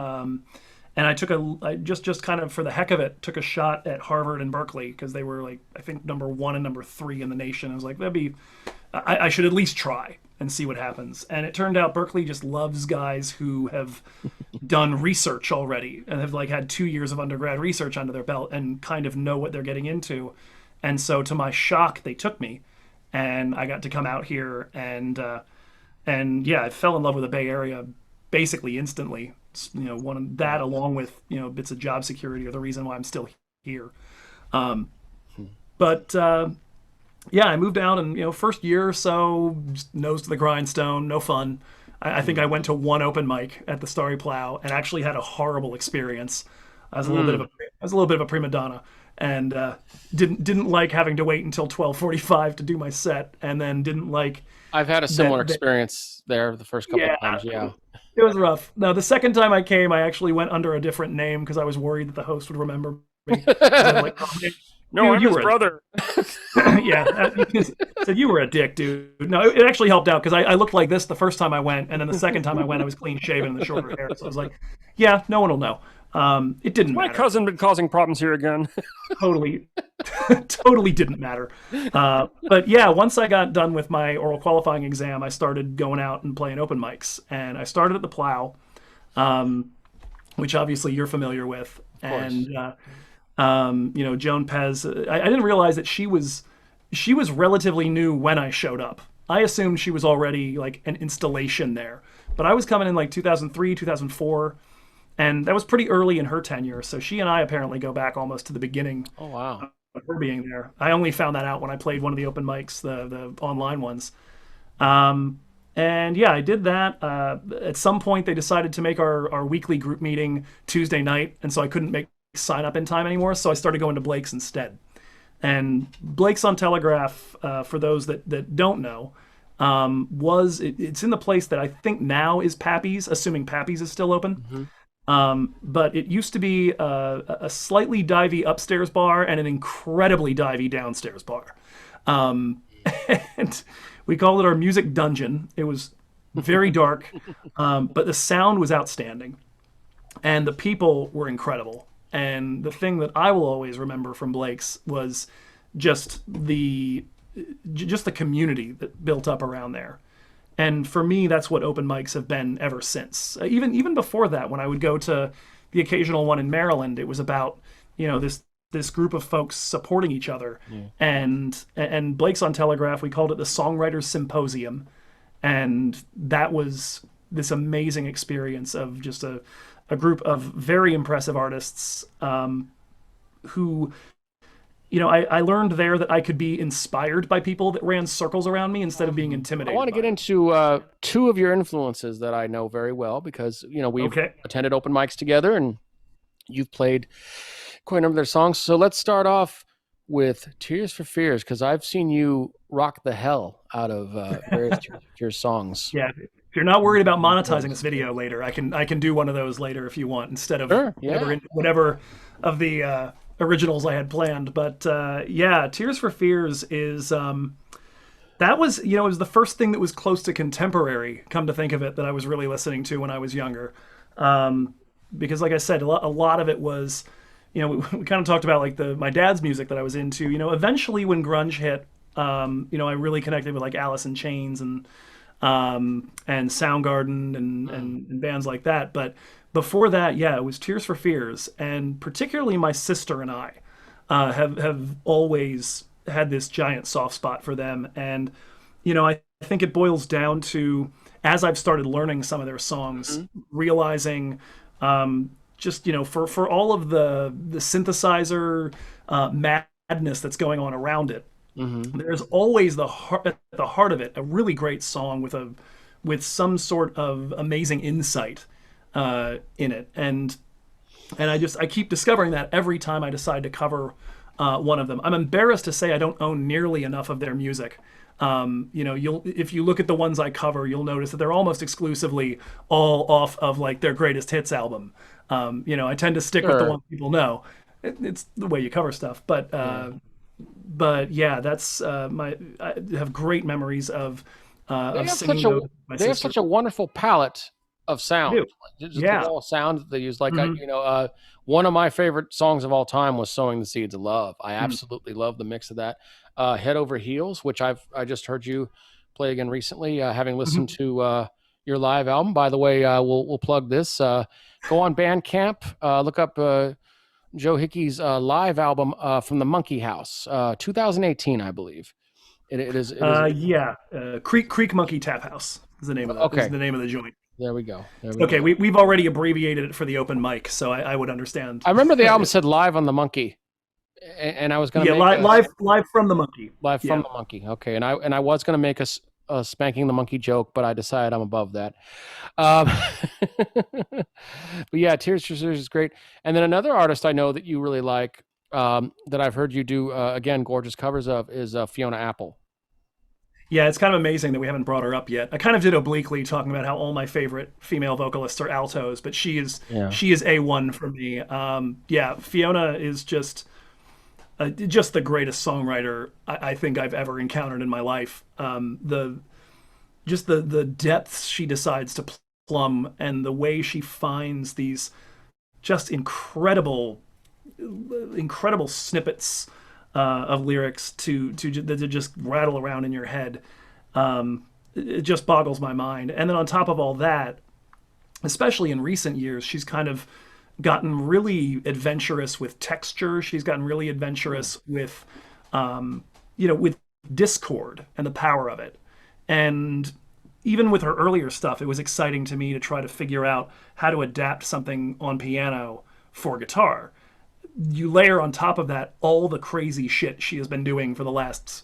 [SPEAKER 1] and I just kind of for the heck of it took a shot at Harvard and Berkeley because they were like I think number one and number three in the nation. I was like, I should at least try and see what happens. And it turned out Berkeley just loves guys who have done research already and have like had 2 years of undergrad research under their belt and kind of know what they're getting into. And so to my shock, they took me, and I got to come out here and yeah, I fell in love with the Bay Area basically instantly. One of that along with bits of job security are the reason why I'm still here. Um, but yeah, I moved out, and first year or so, just nose to the grindstone, no fun. I think I went to one open mic at the Starry Plow and actually had a horrible experience. I was a little bit of a prima donna, and didn't like having to wait until 12:45 to do my set, and then didn't like
[SPEAKER 2] I've had a similar
[SPEAKER 1] that.
[SPEAKER 2] experience there the first couple
[SPEAKER 1] Yeah,
[SPEAKER 2] of times. Yeah.
[SPEAKER 1] it was rough. Now, the second time I came, I actually went under a different name because I was worried that the host would remember me. Because I'm like, oh, man,
[SPEAKER 2] No, I'm
[SPEAKER 1] you
[SPEAKER 2] his
[SPEAKER 1] were
[SPEAKER 2] brother.
[SPEAKER 1] yeah, said you were a dick, dude. No, it actually helped out because I looked like this the first time I went, and then the second time I went, I was clean shaven and the shorter hair. So I was like, yeah, no one will know. It didn't
[SPEAKER 2] My
[SPEAKER 1] matter.
[SPEAKER 2] cousin been causing problems here again.
[SPEAKER 1] Totally, totally didn't matter. But yeah, once I got done with my oral qualifying exam, I started going out and playing open mics, and I started at the Plow, um, which obviously you're familiar with,
[SPEAKER 2] Of course.
[SPEAKER 1] and Joan Pez. I didn't realize that she was relatively new when I showed up. I assumed she was already like an installation there, but I was coming in like 2003, 2004, and that was pretty early in her tenure. So she and I apparently go back almost to the beginning
[SPEAKER 2] Oh wow.
[SPEAKER 1] of her being there. I only found that out when I played one of the open mics, the online ones. Um, and yeah, I did that. At some point, they decided to make our weekly group meeting Tuesday night, and so I couldn't make sign up in time anymore. So I started going to Blake's instead. And Blake's on Telegraph, for those that don't know, it's in the place that I think now is Pappy's, assuming Pappy's is still open.
[SPEAKER 2] Hmm.
[SPEAKER 1] But it used to be a slightly divey upstairs bar and an incredibly divey downstairs bar. Um, and we called it our music dungeon. It was very dark, but the sound was outstanding, and the people were incredible. And the thing that I will always remember from Blake's was just the community that built up around there. And for me, that's what open mics have been ever since. Even before that, when I would go to the occasional one in Maryland, it was about this group of folks supporting each other.
[SPEAKER 2] Yeah.
[SPEAKER 1] And Blake's on Telegraph, we called it the Songwriters Symposium, and that was this amazing experience of just a group of very impressive artists, who I learned there that I could be inspired by people that ran circles around me instead of being
[SPEAKER 2] I want
[SPEAKER 1] intimidated
[SPEAKER 2] to get
[SPEAKER 1] by them.
[SPEAKER 2] into two of your influences that I know very well because we've
[SPEAKER 1] Okay.
[SPEAKER 2] attended open mics together and you've played quite a number of their songs. So let's start off with Tears for Fears because I've seen you rock the hell out of various Tears for Fears songs.
[SPEAKER 1] Yeah. If you're not worried about monetizing this video later, I can do one of those later if you want instead of
[SPEAKER 2] Sure, yeah.
[SPEAKER 1] whatever of the originals I had planned. But yeah, Tears for Fears is that was it was the first thing that was close to contemporary. Come to think of it, that I was really listening to when I was younger. Um, because like I said, a lot of it was we kind of talked about like my dad's music that I was into. Eventually when grunge hit, I really connected with like Alice in Chains and Soundgarden and bands like that. But before that, yeah, it was Tears for Fears, and particularly my sister and I have always had this giant soft spot for them. And I think it boils down to, as I've started learning some of their songs, realizing, just for all of the synthesizer madness that's going on around it,
[SPEAKER 2] Mm-hmm.
[SPEAKER 1] there's always at the heart of it a really great song with some sort of amazing insight in it. And I keep discovering that every time I decide to cover one of them. I'm embarrassed to say I don't own nearly enough of their music. You'll if you look at the ones I cover, you'll notice that they're almost exclusively all off of like their greatest hits album. I tend to stick with the
[SPEAKER 2] Sure.
[SPEAKER 1] ones people know. It's the way you cover stuff, but
[SPEAKER 2] Yeah.
[SPEAKER 1] yeah, that's I have great memories
[SPEAKER 2] They
[SPEAKER 1] of
[SPEAKER 2] have such
[SPEAKER 1] singing
[SPEAKER 2] a
[SPEAKER 1] those with my
[SPEAKER 2] they have
[SPEAKER 1] sister.
[SPEAKER 2] such a wonderful palette of
[SPEAKER 1] I
[SPEAKER 2] sound,
[SPEAKER 1] do.
[SPEAKER 2] just the
[SPEAKER 1] Yeah.
[SPEAKER 2] raw sound that they use. Like
[SPEAKER 1] Hmm.
[SPEAKER 2] one of my favorite songs of all time was "Sowing the Seeds of Love." I absolutely love the mix of that. "Head Over Heels," which I just heard you play again recently, having listened
[SPEAKER 1] Hmm.
[SPEAKER 2] to your live album. By the way, we'll plug this. Go on Bandcamp, look up Joe Hickey's live album from the Monkey House, 2018, I believe. It is.
[SPEAKER 1] Yeah. Creek Monkey Tap House is the name of
[SPEAKER 2] Okay,
[SPEAKER 1] the name of the joint.
[SPEAKER 2] there we go. There we
[SPEAKER 1] Okay,
[SPEAKER 2] go.
[SPEAKER 1] we've already abbreviated it for the open mic, so I would understand.
[SPEAKER 2] I remember the album said "Live on the Monkey," and I was going to
[SPEAKER 1] Yeah,
[SPEAKER 2] make a
[SPEAKER 1] live from the monkey.
[SPEAKER 2] live from
[SPEAKER 1] Yeah.
[SPEAKER 2] the monkey. Okay, and I was going to make a spanking the monkey joke, but I decided I'm above that. Um, but yeah, Tears for Fears is great. And then another artist I know that you really like, that I've heard you do again gorgeous covers of, is Fiona Apple.
[SPEAKER 1] Yeah, it's kind of amazing that we haven't brought her up yet. I kind of did obliquely talking about how all my favorite female vocalists are altos, but
[SPEAKER 2] Yeah.
[SPEAKER 1] she is A1 for me. Yeah, Fiona is just the greatest songwriter I think I've ever encountered in my life. The depths she decides to plumb and the way she finds these just incredible snippets of lyrics to just rattle around in your head. It just boggles my mind. And then on top of all that, especially in recent years, she's kind of gotten really adventurous with texture. She's gotten really adventurous with discord and the power of it. And even with her earlier stuff, it was exciting to me to try to figure out how to adapt something on piano for guitar. You layer on top of that all the crazy shit she has been doing for the last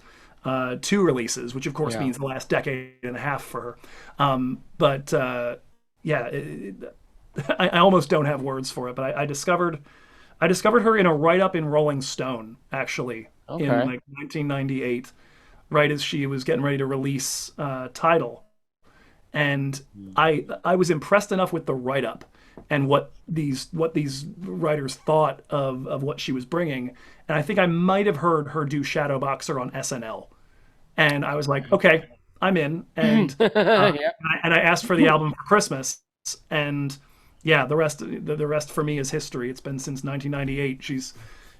[SPEAKER 1] two releases, which of course
[SPEAKER 2] Yeah.
[SPEAKER 1] means the last decade and a half for her. But yeah, I almost don't have words for it. But I discovered her in a write up in Rolling Stone, actually, in
[SPEAKER 2] Okay.
[SPEAKER 1] like 1998, right as she was getting ready to release Tidal, and I was impressed enough with the write up and what these writers thought of what she was bringing, and I think I might have heard her do Shadowboxer on SNL, and I was like, okay, I'm in,
[SPEAKER 2] Yeah.
[SPEAKER 1] and I asked for the album for Christmas, and yeah, the rest for me is history. It's been since 1998.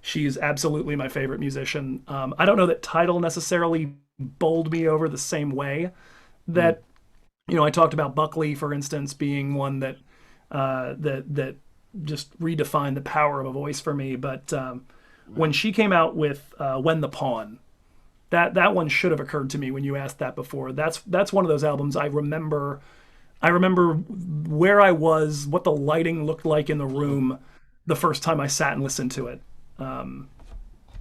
[SPEAKER 1] She's absolutely my favorite musician. I don't know that Tidal necessarily bowled me over the same way
[SPEAKER 2] Mm.
[SPEAKER 1] that I talked about Buckley, for instance, being one that just redefined the power of a voice for me. But when she came out with "When the Pawn," that one should have occurred to me when you asked that before. That's one of those albums I remember. I remember where I was, what the lighting looked like in the room the first time I sat and listened to it. Um,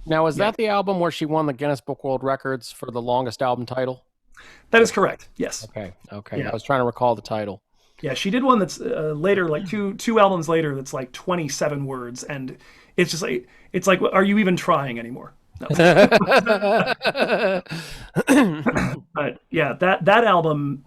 [SPEAKER 2] Now, is
[SPEAKER 1] yeah,
[SPEAKER 2] that the album where she won the Guinness Book World Records for the longest album title?
[SPEAKER 1] that is correct. Yes.
[SPEAKER 2] Okay. Okay. I
[SPEAKER 1] Yeah.
[SPEAKER 2] was trying to recall the title.
[SPEAKER 1] Yeah, she did one that's later, like two albums later, that's like 27 words, and it's like, are you even trying anymore? No. But yeah, that album,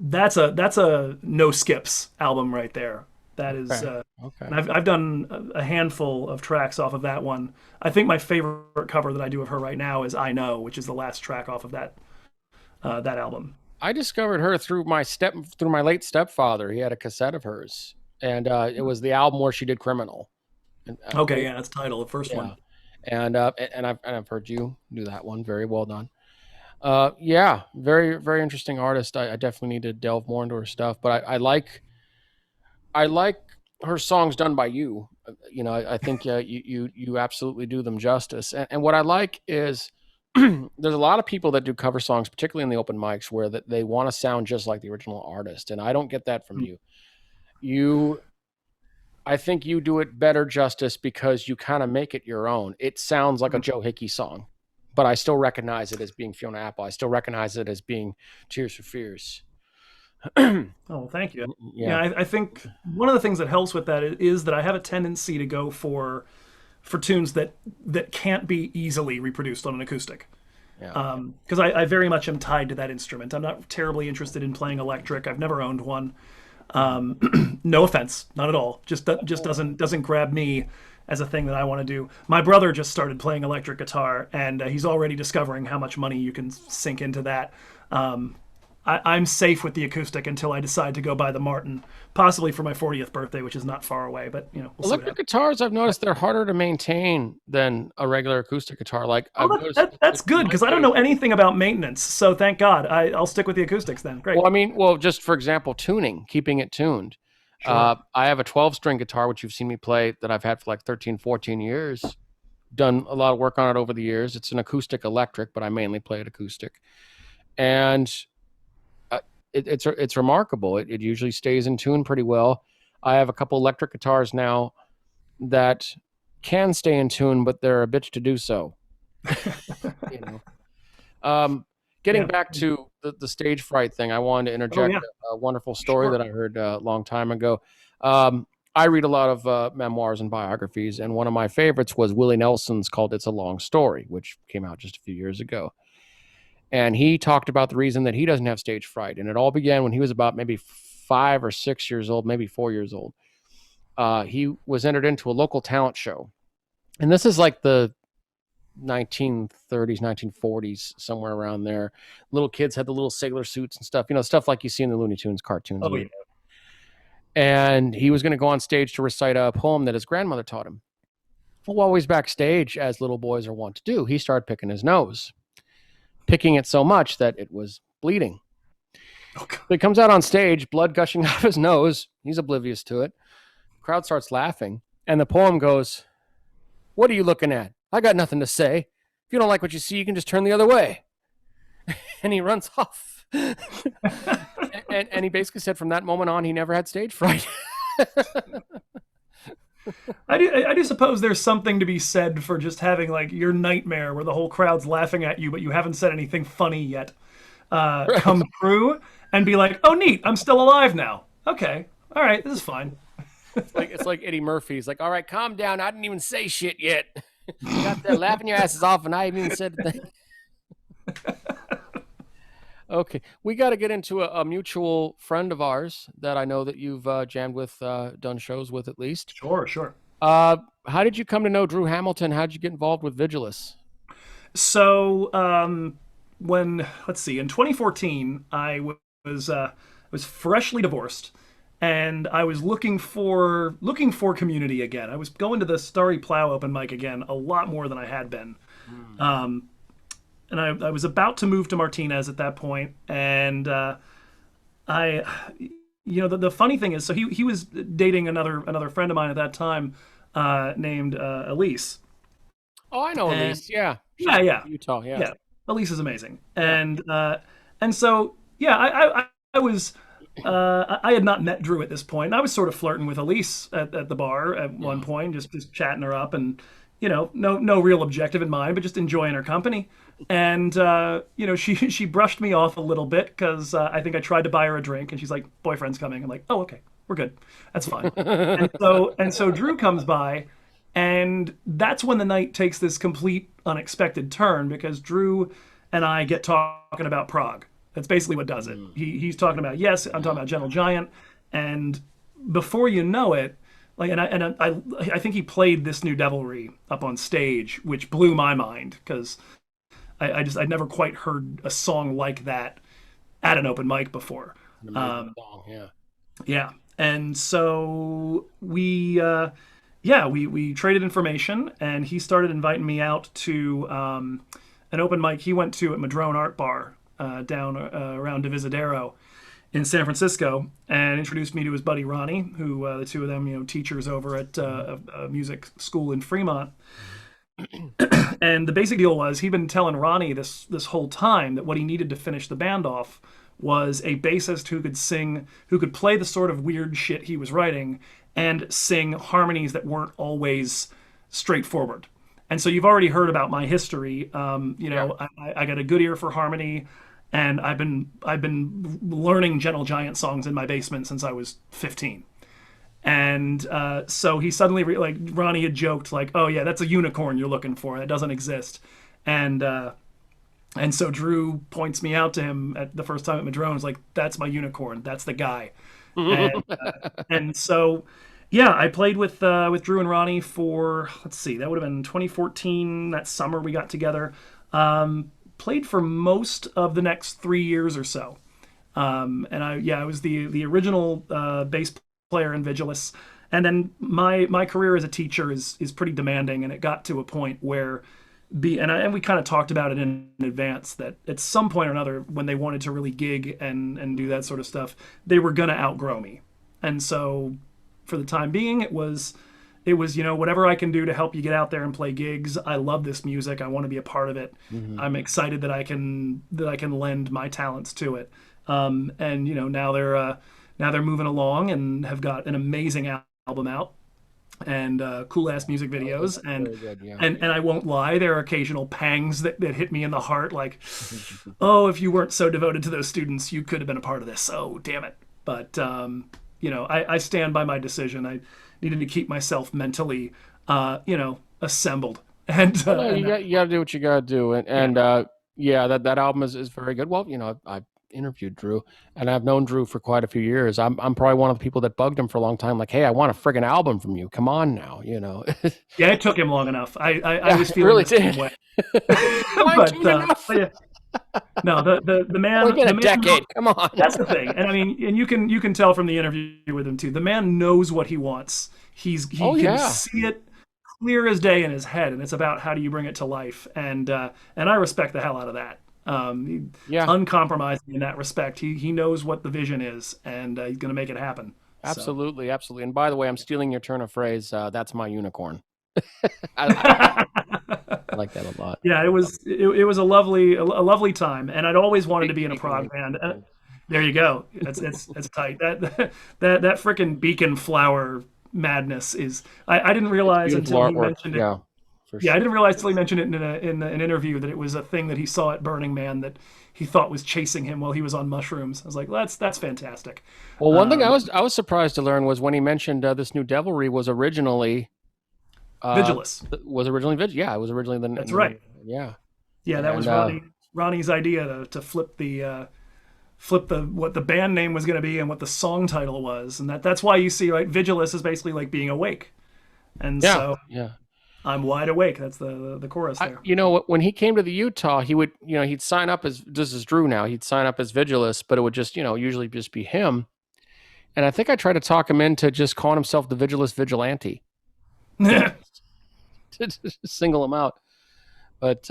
[SPEAKER 1] that's a no skips album right there. That is,
[SPEAKER 2] Okay. Okay.
[SPEAKER 1] and I've done a handful of tracks off of that one. I think my favorite cover that I do of her right now is "I Know," which is the last track off of that album.
[SPEAKER 2] I discovered her through my late stepfather. He had a cassette of hers, and it was the album where she did "Criminal." And
[SPEAKER 1] Okay, yeah, that's Title, the first
[SPEAKER 2] yeah,
[SPEAKER 1] one.
[SPEAKER 2] and I've heard you do that one. Very well done. Yeah, very very interesting artist. I definitely need to delve more into her stuff, but I like her songs done by you. I think you absolutely do them justice. And what I like is there's a lot of people that do cover songs, particularly in the open mics, where that they want to sound just like the original artist, and I don't get that from you. You, I think you do it better justice because you kind of make it your own. It sounds like a Joe Hickey song, but I still recognize it as being Fiona Apple. I still recognize it as being Tears for Fears.
[SPEAKER 1] Oh, thank you. Yeah,
[SPEAKER 2] Yeah,
[SPEAKER 1] I think one of the things that helps with that is that I have a tendency to go for tunes that can't be easily reproduced on an acoustic.
[SPEAKER 2] yeah.
[SPEAKER 1] Because I very much am tied to that instrument. I'm not terribly interested in playing electric. I've never owned one. No offense, not at all. Just doesn't grab me as a thing that I want to do. My brother just started playing electric guitar, and he's already discovering how much money you can sink into that. I'm safe with the acoustic until I decide to go buy the Martin, possibly for my 40th birthday, which is not far away. But we'll see what
[SPEAKER 2] Electric
[SPEAKER 1] happens.
[SPEAKER 2] guitars, I've noticed they're harder to maintain than a regular acoustic guitar. Like
[SPEAKER 1] Oh,
[SPEAKER 2] I've noticed
[SPEAKER 1] that's
[SPEAKER 2] in
[SPEAKER 1] good
[SPEAKER 2] my
[SPEAKER 1] because I don't
[SPEAKER 2] case.
[SPEAKER 1] know anything about maintenance. So thank God, I'll stick with the acoustics then. Great.
[SPEAKER 2] Well, I mean, well, just for example, tuning, keeping it tuned.
[SPEAKER 1] Sure.
[SPEAKER 2] I have a 12-string guitar, which you've seen me play, that I've had for like 13, 14 years. Done a lot of work on it over the years. It's an acoustic electric, but I mainly play it acoustic. And uh, it's remarkable. It usually stays in tune pretty well. I have a couple electric guitars now that can stay in tune, but they're a bitch to do so. You know. Um, Getting
[SPEAKER 1] Yeah.
[SPEAKER 2] back to the stage fright thing, I wanted to
[SPEAKER 1] Oh
[SPEAKER 2] interject
[SPEAKER 1] yeah.
[SPEAKER 2] a wonderful story
[SPEAKER 1] Sure.
[SPEAKER 2] that I heard a long time ago. Um, I read a lot of memoirs and biographies, and one of my favorites was Willie Nelson's called "It's a Long Story," which came out just a few years ago. And he talked about the reason that he doesn't have stage fright, and it all began when he was about maybe 5 or 6 years old, maybe 4 years old. He was entered into a local talent show, and this is like the 1930s, 1940s, somewhere around there. Little kids had the little sailor suits and stuff, stuff like you see in the Looney Tunes cartoons
[SPEAKER 1] Oh
[SPEAKER 2] and
[SPEAKER 1] yeah.
[SPEAKER 2] everything. And he was going to go on stage to recite a poem that his grandmother taught him. Well, while he's backstage, as little boys are wont to do, he started picking his nose, picking it so much that it was bleeding.
[SPEAKER 1] Oh, God.
[SPEAKER 2] So he comes out on stage, blood gushing out of his nose. He's oblivious to it. The crowd starts laughing, and the poem goes, "What are you looking at? I got nothing to say. If you don't like what you see, you can just turn the other way." And he runs off. And he basically said from that moment on, he never had stage fright.
[SPEAKER 1] I do suppose there's something to be said for just having like your nightmare where the whole crowd's laughing at you, but you haven't said anything funny yet,
[SPEAKER 2] Right.
[SPEAKER 1] come through and be like, oh neat, I'm still alive now. Okay, all right, this is fine.
[SPEAKER 2] It's like Eddie Murphy's like, all right, calm down. I didn't even say shit yet. You're out there laughing your asses off, and I haven't even said a thing. Okay, we got to get into a mutual friend of ours that I know that you've jammed with, done shows with at least.
[SPEAKER 1] Sure, sure.
[SPEAKER 2] How did you come to know Drew Hamilton? How did you get involved with Vigilus?
[SPEAKER 1] So when let's see, in 2014, was freshly divorced, and I was looking for community again. I was going to the Starry Plow open mic again a lot more than I had been.
[SPEAKER 2] Hmm.
[SPEAKER 1] And I was about to move to Martinez at that point, and I, the funny thing is, so he was dating another friend of mine at that time, named Elise,
[SPEAKER 2] Oh, I know
[SPEAKER 1] and
[SPEAKER 2] Elise. Yeah,
[SPEAKER 1] yeah,
[SPEAKER 2] she's
[SPEAKER 1] yeah,
[SPEAKER 2] Utah. Yeah,
[SPEAKER 1] yeah, Elise is amazing,
[SPEAKER 2] yeah.
[SPEAKER 1] and so yeah, I was. I had not met Drew at this point, and I was sort of flirting with Elise at the bar at one
[SPEAKER 2] Yeah.
[SPEAKER 1] point, just chatting her up, and no real objective in mind, but just enjoying her company. And she brushed me off a little bit because I think I tried to buy her a drink, and she's like, "Boyfriend's coming." I'm like, "Oh, okay, we're good, that's fine." And so Drew comes by, and that's when the night takes this complete unexpected turn because Drew and I get talking about Prague. That's basically what does it.
[SPEAKER 2] Mm,
[SPEAKER 1] He's talking about, yes, I'm talking
[SPEAKER 2] yeah.
[SPEAKER 1] about Gentle Giant, and before you know it, like, I think he played This New Devilry up on stage, which blew my mind because I'd never quite heard a song like that at an open mic before.
[SPEAKER 2] An amazing
[SPEAKER 1] Um,
[SPEAKER 2] song. Yeah.
[SPEAKER 1] yeah, and so we traded information, and he started inviting me out to an open mic he went to at Madrone Art Bar down around Divisadero in San Francisco, and introduced me to his buddy Ronnie, who the two of them, teachers over at a music school in Fremont. And the basic deal was he'd been telling Ronnie this whole time that what he needed to finish the band off was a bassist who could sing, who could play the sort of weird shit he was writing and sing harmonies that weren't always straightforward. And so you've already heard about my history.
[SPEAKER 2] Yeah.
[SPEAKER 1] I got a good ear for harmony, and I've been learning Gentle Giant songs in my basement since I was 15. And so he suddenly like Ronnie had joked like, "Oh yeah, that's a unicorn you're looking for. That doesn't exist." And so Drew points me out to him at the first time at Madrone. Is like, "That's my unicorn. That's the guy." And and so yeah, I played with Drew and Ronnie for, let's see, that would have been 2014. That summer we got together. Played for most of the next 3 years or so. And I was the original bass player in Vigilus. And then my career as a teacher is pretty demanding, and it got to a point where and we kind of talked about it in advance that at some point or another, when they wanted to really gig and do that sort of stuff, they were gonna outgrow me. And so for the time being, it was whatever I can do to help you get out there and play gigs. I love this music. I want to be a part of it.
[SPEAKER 2] Hmm.
[SPEAKER 1] I'm excited that I can lend my talents to it. And now they're moving along and have got an amazing album out and cool ass music videos. and
[SPEAKER 2] Very good. Yeah.
[SPEAKER 1] and and I won't lie, there are occasional pangs that hit me in the heart, like, oh, if you weren't so devoted to those students, you could have been a part of this. Oh, damn it. But I stand by my decision. I needed to keep myself mentally, assembled. And
[SPEAKER 2] Well, no, you got to do what you got to do,
[SPEAKER 1] yeah.
[SPEAKER 2] yeah, that album is very good. Well, I've interviewed Drew, and I've known Drew for quite a few years. I'm probably one of the people that bugged him for a long time, like, hey, I want a friggin' album from you. Come on now,
[SPEAKER 1] Yeah, it took him long enough. I
[SPEAKER 2] Yeah,
[SPEAKER 1] was
[SPEAKER 2] it
[SPEAKER 1] feeling
[SPEAKER 2] really
[SPEAKER 1] the same
[SPEAKER 2] did.
[SPEAKER 1] way.
[SPEAKER 2] Fine
[SPEAKER 1] but
[SPEAKER 2] tune enough.
[SPEAKER 1] yeah, no, the
[SPEAKER 2] Only
[SPEAKER 1] man
[SPEAKER 2] been a
[SPEAKER 1] the man
[SPEAKER 2] decade. Come on.
[SPEAKER 1] That's the thing, and I mean, and you can tell from the interview with him too. The man knows what he wants. He
[SPEAKER 2] Oh
[SPEAKER 1] can
[SPEAKER 2] yeah,
[SPEAKER 1] see it clear as day in his head, and it's about how do you bring it to life. And I respect the hell out of that. He's
[SPEAKER 2] yeah,
[SPEAKER 1] uncompromising in that respect. He knows what the vision is, and he's going to make it happen. So.
[SPEAKER 2] absolutely, absolutely. And by the way, I'm stealing your turn of phrase. That's my unicorn. I like that a lot.
[SPEAKER 1] Yeah, it was a lovely time, and I'd always wanted to be in a
[SPEAKER 2] Speaking of
[SPEAKER 1] prog band.
[SPEAKER 2] unicorns,
[SPEAKER 1] There you go. It's tight. That frickin' beacon flower madness is. I didn't
[SPEAKER 2] it's
[SPEAKER 1] realize
[SPEAKER 2] beautiful
[SPEAKER 1] until he
[SPEAKER 2] artwork.
[SPEAKER 1] mentioned it.
[SPEAKER 2] Yeah, for
[SPEAKER 1] Yeah, I
[SPEAKER 2] sure.
[SPEAKER 1] didn't realize till he mentioned it in an interview that it was a thing that he saw at Burning Man that he thought was chasing him while he was on mushrooms. I was like, that's fantastic.
[SPEAKER 2] Well, one thing I
[SPEAKER 1] Um,
[SPEAKER 2] was surprised to learn was when he mentioned this new Devilry uh
[SPEAKER 1] Vigilus.
[SPEAKER 2] was originally Yeah, it was originally
[SPEAKER 1] That's
[SPEAKER 2] the name.
[SPEAKER 1] right.
[SPEAKER 2] Yeah,
[SPEAKER 1] Yeah, that
[SPEAKER 2] and
[SPEAKER 1] was Ronnie's idea to flip the what the band name was going to be and what the song title was, and that's why you see, right, Vigilus is basically like being awake, and
[SPEAKER 2] yeah,
[SPEAKER 1] so
[SPEAKER 2] yeah.
[SPEAKER 1] I'm wide awake. That's the chorus there.
[SPEAKER 2] When he came to the Utah, he would, he'd sign up as, this is Drew now, he'd sign up as Vigilus, but it would just, usually just be him. And I think I tried to talk him into just calling himself the Vigilus Vigilante, to just single him out. But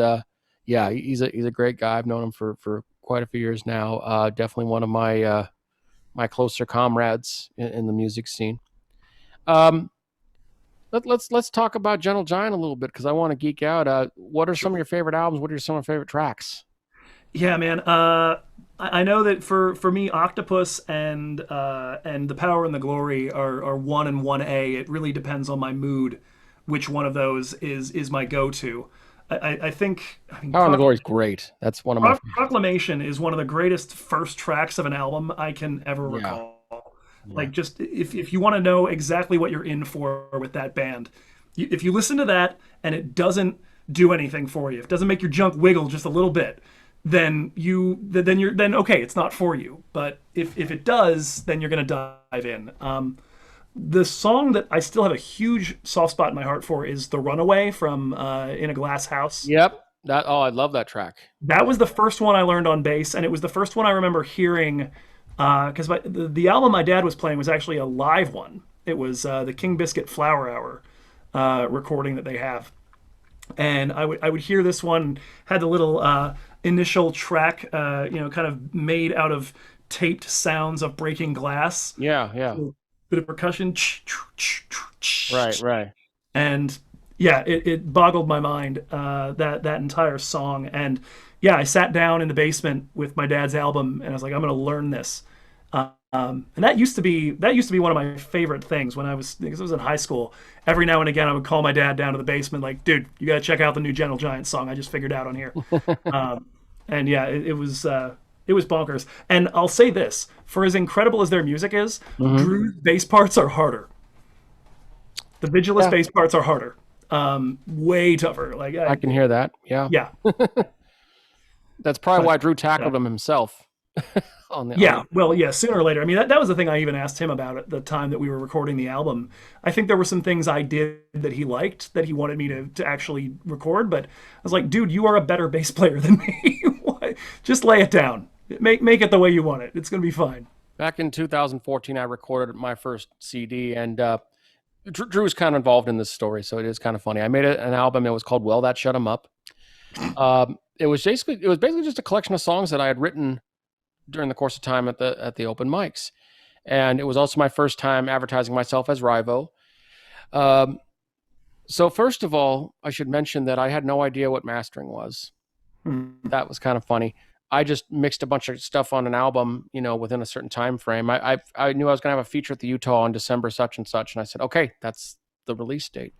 [SPEAKER 2] yeah, he's a great guy. I've known him for quite a few years now. Definitely one of my closer comrades in the music scene. Um, let's talk about Gentle Giant a little bit because I want to geek out. What are some of
[SPEAKER 1] Sure.
[SPEAKER 2] your favorite albums? What are some of your favorite tracks?
[SPEAKER 1] Yeah, man. I know that for me, Octopus and The Power and the Glory are 1 and 1A. It really depends on my mood, which one of those is my go-to. I think, I mean,
[SPEAKER 2] Power and the Glory is great. That's one of my favorites.
[SPEAKER 1] Proclamation is one of the greatest first tracks of an album I can ever
[SPEAKER 2] Yeah,
[SPEAKER 1] recall.
[SPEAKER 2] yeah,
[SPEAKER 1] Like, just if you want to know exactly what you're in for with that band, if you listen to that and it doesn't do anything for you, if it doesn't make your junk wiggle just a little bit, then okay, it's not for you. But if it does, then you're gonna dive in. The song that I still have a huge soft spot in my heart for is "The Runaway" from "In a Glass House."
[SPEAKER 2] yep. I love that track.
[SPEAKER 1] That was the first one I learned on bass, and it was the first one I remember hearing because the album my dad was playing was actually a live one. It was the King Biscuit Flower Hour recording that they have, and I would hear this one, had the little initial track, kind of made out of taped sounds of breaking glass,
[SPEAKER 2] Yeah, yeah.
[SPEAKER 1] bit of percussion,
[SPEAKER 2] Right, right.
[SPEAKER 1] and yeah, it boggled my mind, that entire song. And yeah, I sat down in the basement with my dad's album, and I was like, I'm gonna learn this. And that used to be one of my favorite things when because I was in high school. Every now and again, I would call my dad down to the basement, like, dude, you gotta check out the new Gentle Giant song I just figured out on here. Um, and yeah, it was bonkers. And I'll say this: for as incredible as their music is,
[SPEAKER 2] Hmm.
[SPEAKER 1] Drew's bass parts are harder. The Vigilus
[SPEAKER 2] Yeah,
[SPEAKER 1] bass parts are harder, way tougher. Like,
[SPEAKER 2] I can hear that. Yeah,
[SPEAKER 1] yeah,
[SPEAKER 2] that's probably
[SPEAKER 1] but
[SPEAKER 2] why Drew
[SPEAKER 1] uh,
[SPEAKER 2] tackled him himself on the.
[SPEAKER 1] yeah, well, yeah. Sooner or later, I mean, that was the thing I even asked him about at the time that we were recording the album. I think there were some things I did that he liked that he wanted me to actually record, but I was like, dude, you are a better bass player than me. Why- Just lay it down. Make it the way you want it. It's gonna be fine.
[SPEAKER 2] Back in 2014, I recorded my first CD, and Drew's kind of involved in this story, so it is kind of funny. I made an album. It was called "Well, That Shut 'Em Up." It was basically just a collection of songs that I had written during the course of time at the open mics, and it was also my first time advertising myself as RyVo. Um, so first of all, I should mention that I had no idea what mastering was.
[SPEAKER 1] Hmm.
[SPEAKER 2] That was kind of funny. I just mixed a bunch of stuff on an album, within a certain time frame. I knew I was going to have a feature at the Utah on December such and such, and I said, okay, that's the release date.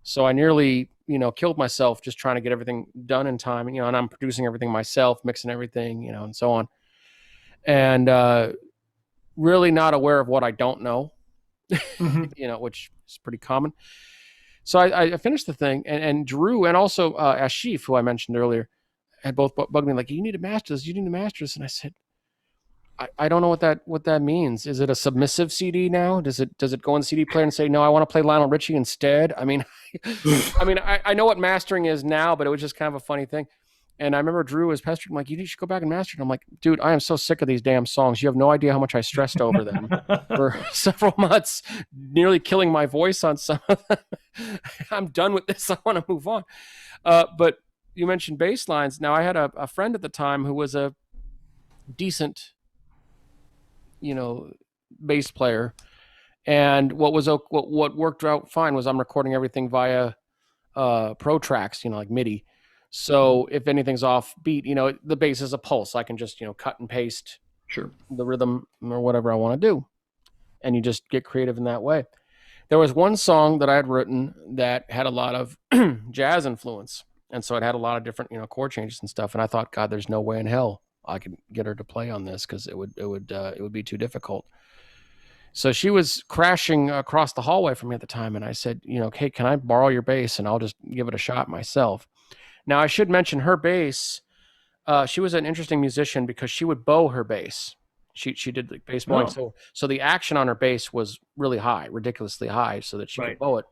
[SPEAKER 2] So I nearly, killed myself just trying to get everything done in time. And I'm producing everything myself, mixing everything, and so on. And really not aware of what I don't know,
[SPEAKER 1] Hmm.
[SPEAKER 2] which is pretty common. So I finished the thing, and Drew and also Ashif, who I mentioned earlier, had both bugged me like, you need to master this, you need to master this. And I said, I don't know what that means. Is it a submissive CD now? Does it go in the CD player and say, no, I want to play Lionel Richie instead? I mean, I know what mastering is now, but it was just kind of a funny thing. And I remember Drew was pestering, like, you should go back and master it. I'm like, dude, I am so sick of these damn songs. You have no idea how much I stressed over them for several months, nearly killing my voice on some of them. I'm done with this. I want to move on. But you mentioned bass lines. Now, I had a friend at the time who was a decent, bass player. And what worked out fine was I'm recording everything via pro tracks, like MIDI. So if anything's off beat, the bass is a pulse. I can just, cut and paste
[SPEAKER 1] Sure.
[SPEAKER 2] the rhythm or whatever I want to do. And you just get creative in that way. There was one song that I had written that had a lot of jazz influence. And so it had a lot of different, chord changes and stuff. And I thought, God, there's no way in hell I could get her to play on this because it would be too difficult. So she was crashing across the hallway from me at the time, and I said, hey, can I borrow your bass and I'll just give it a shot myself. Now I should mention her bass. She was an interesting musician because she would bow her bass. She did like bass bowing,
[SPEAKER 1] Oh,
[SPEAKER 2] so the action on her bass was really high, ridiculously high, so that she could
[SPEAKER 1] right.
[SPEAKER 2] bow it.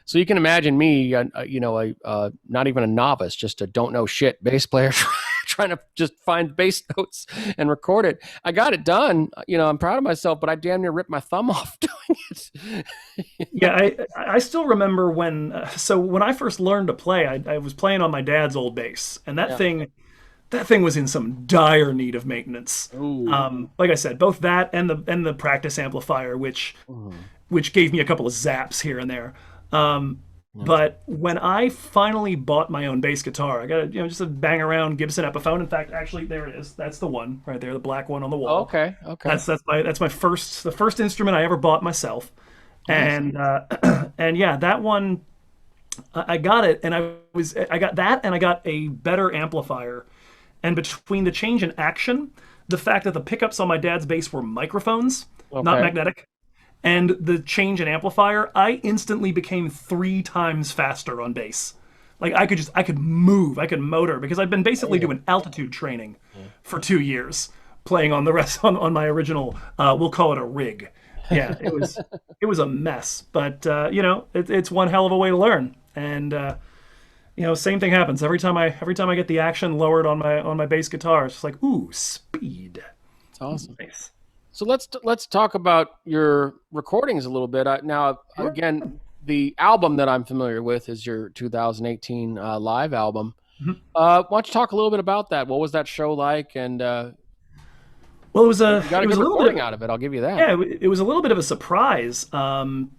[SPEAKER 2] So you can imagine me, not even a novice, just a don't know shit bass player trying to just find bass notes and record it. I got it done. I'm proud of myself, but I damn near ripped my thumb off doing it.
[SPEAKER 1] Yeah, I still remember when I first learned to play, I was playing on my dad's old bass, and that
[SPEAKER 2] Yeah.
[SPEAKER 1] thing was in some dire need of maintenance.
[SPEAKER 2] Ooh.
[SPEAKER 1] Like I said, both that and the practice amplifier,
[SPEAKER 2] Mhm.
[SPEAKER 1] which gave me a couple of zaps here and there. Um,
[SPEAKER 2] Yeah.
[SPEAKER 1] but when I finally bought my own bass guitar, I got just a bang around Gibson Epiphone. In fact, actually, there it is. That's the one right there, the black one on the
[SPEAKER 2] Oh,
[SPEAKER 1] wall.
[SPEAKER 2] okay. Okay.
[SPEAKER 1] That's my first instrument I ever bought myself,
[SPEAKER 2] Nice.
[SPEAKER 1] and and yeah, that one I got it, and I got that, and I got a better amplifier. And between the change in action, the fact that the pickups on my dad's bass were microphones, not
[SPEAKER 2] Okay.
[SPEAKER 1] magnetic, and the change in amplifier, I instantly became 3 times faster on bass. Like I could move, I could motor because I've been basically
[SPEAKER 2] Amazing.
[SPEAKER 1] doing altitude training
[SPEAKER 2] Yeah.
[SPEAKER 1] for 2 years, playing on the rest on my original. We'll call it a rig. Yeah, it was a mess, but it's one hell of a way to learn. And same thing happens every time I get the action lowered on my bass guitar. It's just like, ooh, speed.
[SPEAKER 2] It's awesome.
[SPEAKER 1] Nice.
[SPEAKER 2] So let's talk about your recordings a little bit. Now,
[SPEAKER 1] Sure.
[SPEAKER 2] again, the album that I'm familiar with is your 2018 live album.
[SPEAKER 1] Mhm.
[SPEAKER 2] Why don't you talk a little bit about that? What was that show like? And
[SPEAKER 1] Well, it was a
[SPEAKER 2] you got
[SPEAKER 1] it
[SPEAKER 2] a
[SPEAKER 1] was
[SPEAKER 2] good
[SPEAKER 1] a little bit
[SPEAKER 2] recording
[SPEAKER 1] of
[SPEAKER 2] out of it. I'll give you that.
[SPEAKER 1] yeah, it was a little bit of a surprise. We've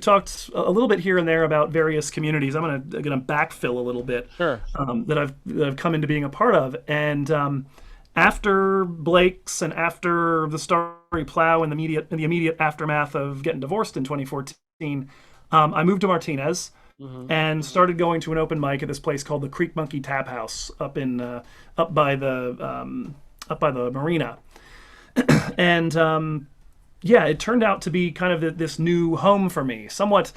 [SPEAKER 1] talked a little bit here and there about various communities. I'm gonna backfill a little bit
[SPEAKER 2] Sure.
[SPEAKER 1] that I've come into being a part of, and after Blake's and after the Starry Plow and the immediate aftermath of getting divorced in 2014, I moved to Martinez
[SPEAKER 2] Hmm.
[SPEAKER 1] and started going to an open mic at this place called the Creek Monkey Tap House up by the marina. And yeah, it turned out to be kind of this new home for me, somewhat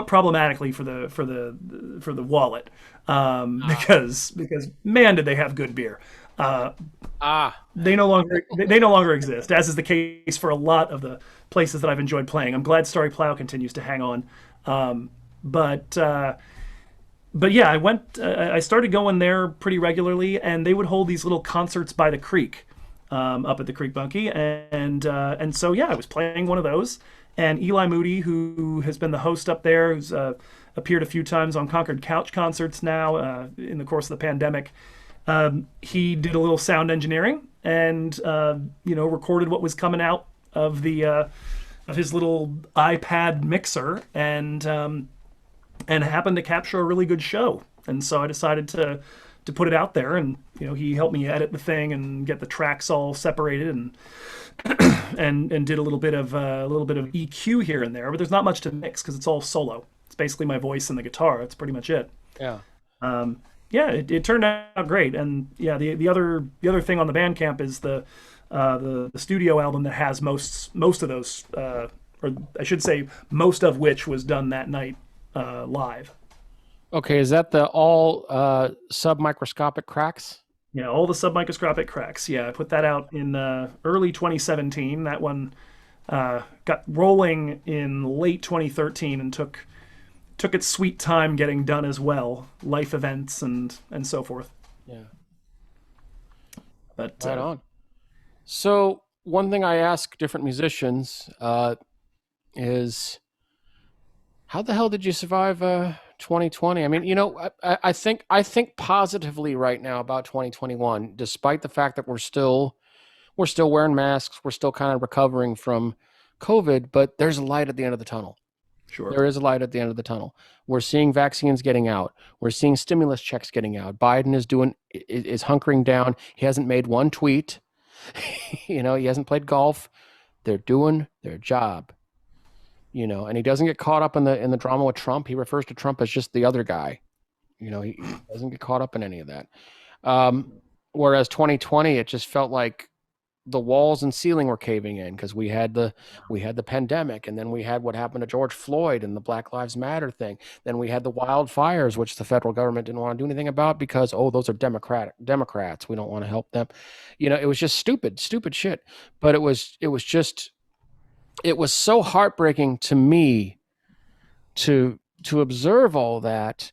[SPEAKER 1] problematically for the wallet,
[SPEAKER 2] Ah.
[SPEAKER 1] because man, did they have good beer.
[SPEAKER 2] Ah.
[SPEAKER 1] They no longer exist, as is the case for a lot of the places that I've enjoyed playing. I'm glad Starry Plow continues to hang on, but but yeah, I went. I started going there pretty regularly, and they would hold these little concerts by the creek, up at the Creek Bunkie, and so yeah, I was playing one of those, and Eli Moody, who has been the host up there, who's appeared a few times on Concord Couch concerts now in the course of the pandemic. He did a little sound engineering and recorded what was coming out of the of his little iPad mixer, and happened to capture a really good show. And so I decided to put it out there, and he helped me edit the thing and get the tracks all separated, and did a little bit of EQ here and there. But there's not much to mix because it's all solo. It's basically my voice and the guitar. That's pretty much it.
[SPEAKER 2] Yeah.
[SPEAKER 1] Yeah, it turned out great. And yeah, the other thing on the Bandcamp is the studio album that has most of those, or I should say, most of which was done that night live.
[SPEAKER 2] Okay, is that the all submicroscopic cracks?
[SPEAKER 1] Yeah, all the submicroscopic cracks. Yeah, I put that out in early 2017. That one got rolling in late 2013 and took its sweet time getting done as well, life events and so forth.
[SPEAKER 2] Yeah.
[SPEAKER 1] But
[SPEAKER 2] Right on. So one thing I ask different musicians is, how the hell did you survive 2020? I mean, I think positively right now about 2021, despite the fact that we're still wearing masks, we're still kind of recovering from COVID, but there's a light at the end of the tunnel.
[SPEAKER 1] sure,
[SPEAKER 2] There is a light at the end of the tunnel. We're seeing vaccines getting out. We're seeing stimulus checks getting out. Biden is hunkering down. He hasn't made one tweet. He hasn't played golf. They're doing their job. And he doesn't get caught up in the drama with Trump. He refers to Trump as just the other guy. He doesn't get caught up in any of that. Um, Whereas 2020, it just felt like the walls and ceiling were caving in because we had the pandemic, and then we had what happened to George Floyd and the Black Lives Matter thing. Then we had the wildfires, which the federal government didn't want to do anything about because, oh, those are Democrats. We don't want to help them. It was just stupid shit. But it was so heartbreaking to me to observe all that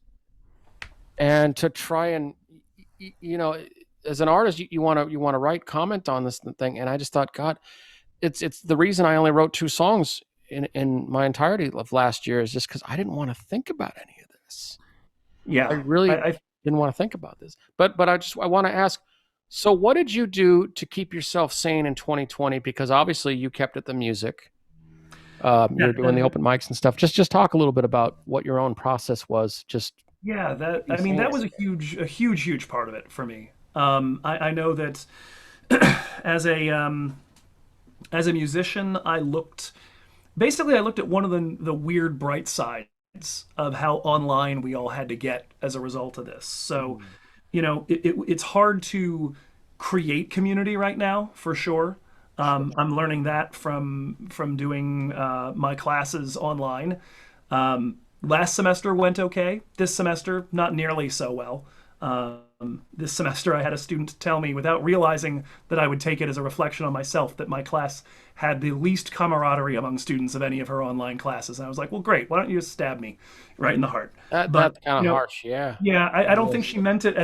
[SPEAKER 2] and to try and, you know as an artist, you want to write comment on this thing. And I just thought, God, it's the reason I only wrote two songs in my entirety of last year is just because I didn't want to think about any of this. I
[SPEAKER 1] yeah, I,
[SPEAKER 2] really
[SPEAKER 1] I
[SPEAKER 2] didn't want to think about this. But I want to ask, so what did you do to keep yourself sane in 2020? Because obviously you kept at the music.
[SPEAKER 1] yeah,
[SPEAKER 2] You're doing the open mics and stuff. Just talk a little bit about what your own process was. Just
[SPEAKER 1] yeah. That
[SPEAKER 2] be
[SPEAKER 1] I mean,
[SPEAKER 2] sane.
[SPEAKER 1] that was a huge part of it for me. I know that as a musician, I looked at one of the weird bright sides of how online we all had to get as a result of this. So, it's hard to create community right now for sure. I'm learning that from doing my classes online. Last semester went okay. This semester, not nearly so well. This semester, I had a student tell me, without realizing that I would take it as a reflection on myself, that my class had the least camaraderie among students of any of her online classes. And I was like, well, great. Why don't you just stab me right in the heart? But,
[SPEAKER 2] That's kind of harsh. Yeah,
[SPEAKER 1] yeah, I
[SPEAKER 2] it
[SPEAKER 1] don't think
[SPEAKER 2] is.
[SPEAKER 1] she meant it I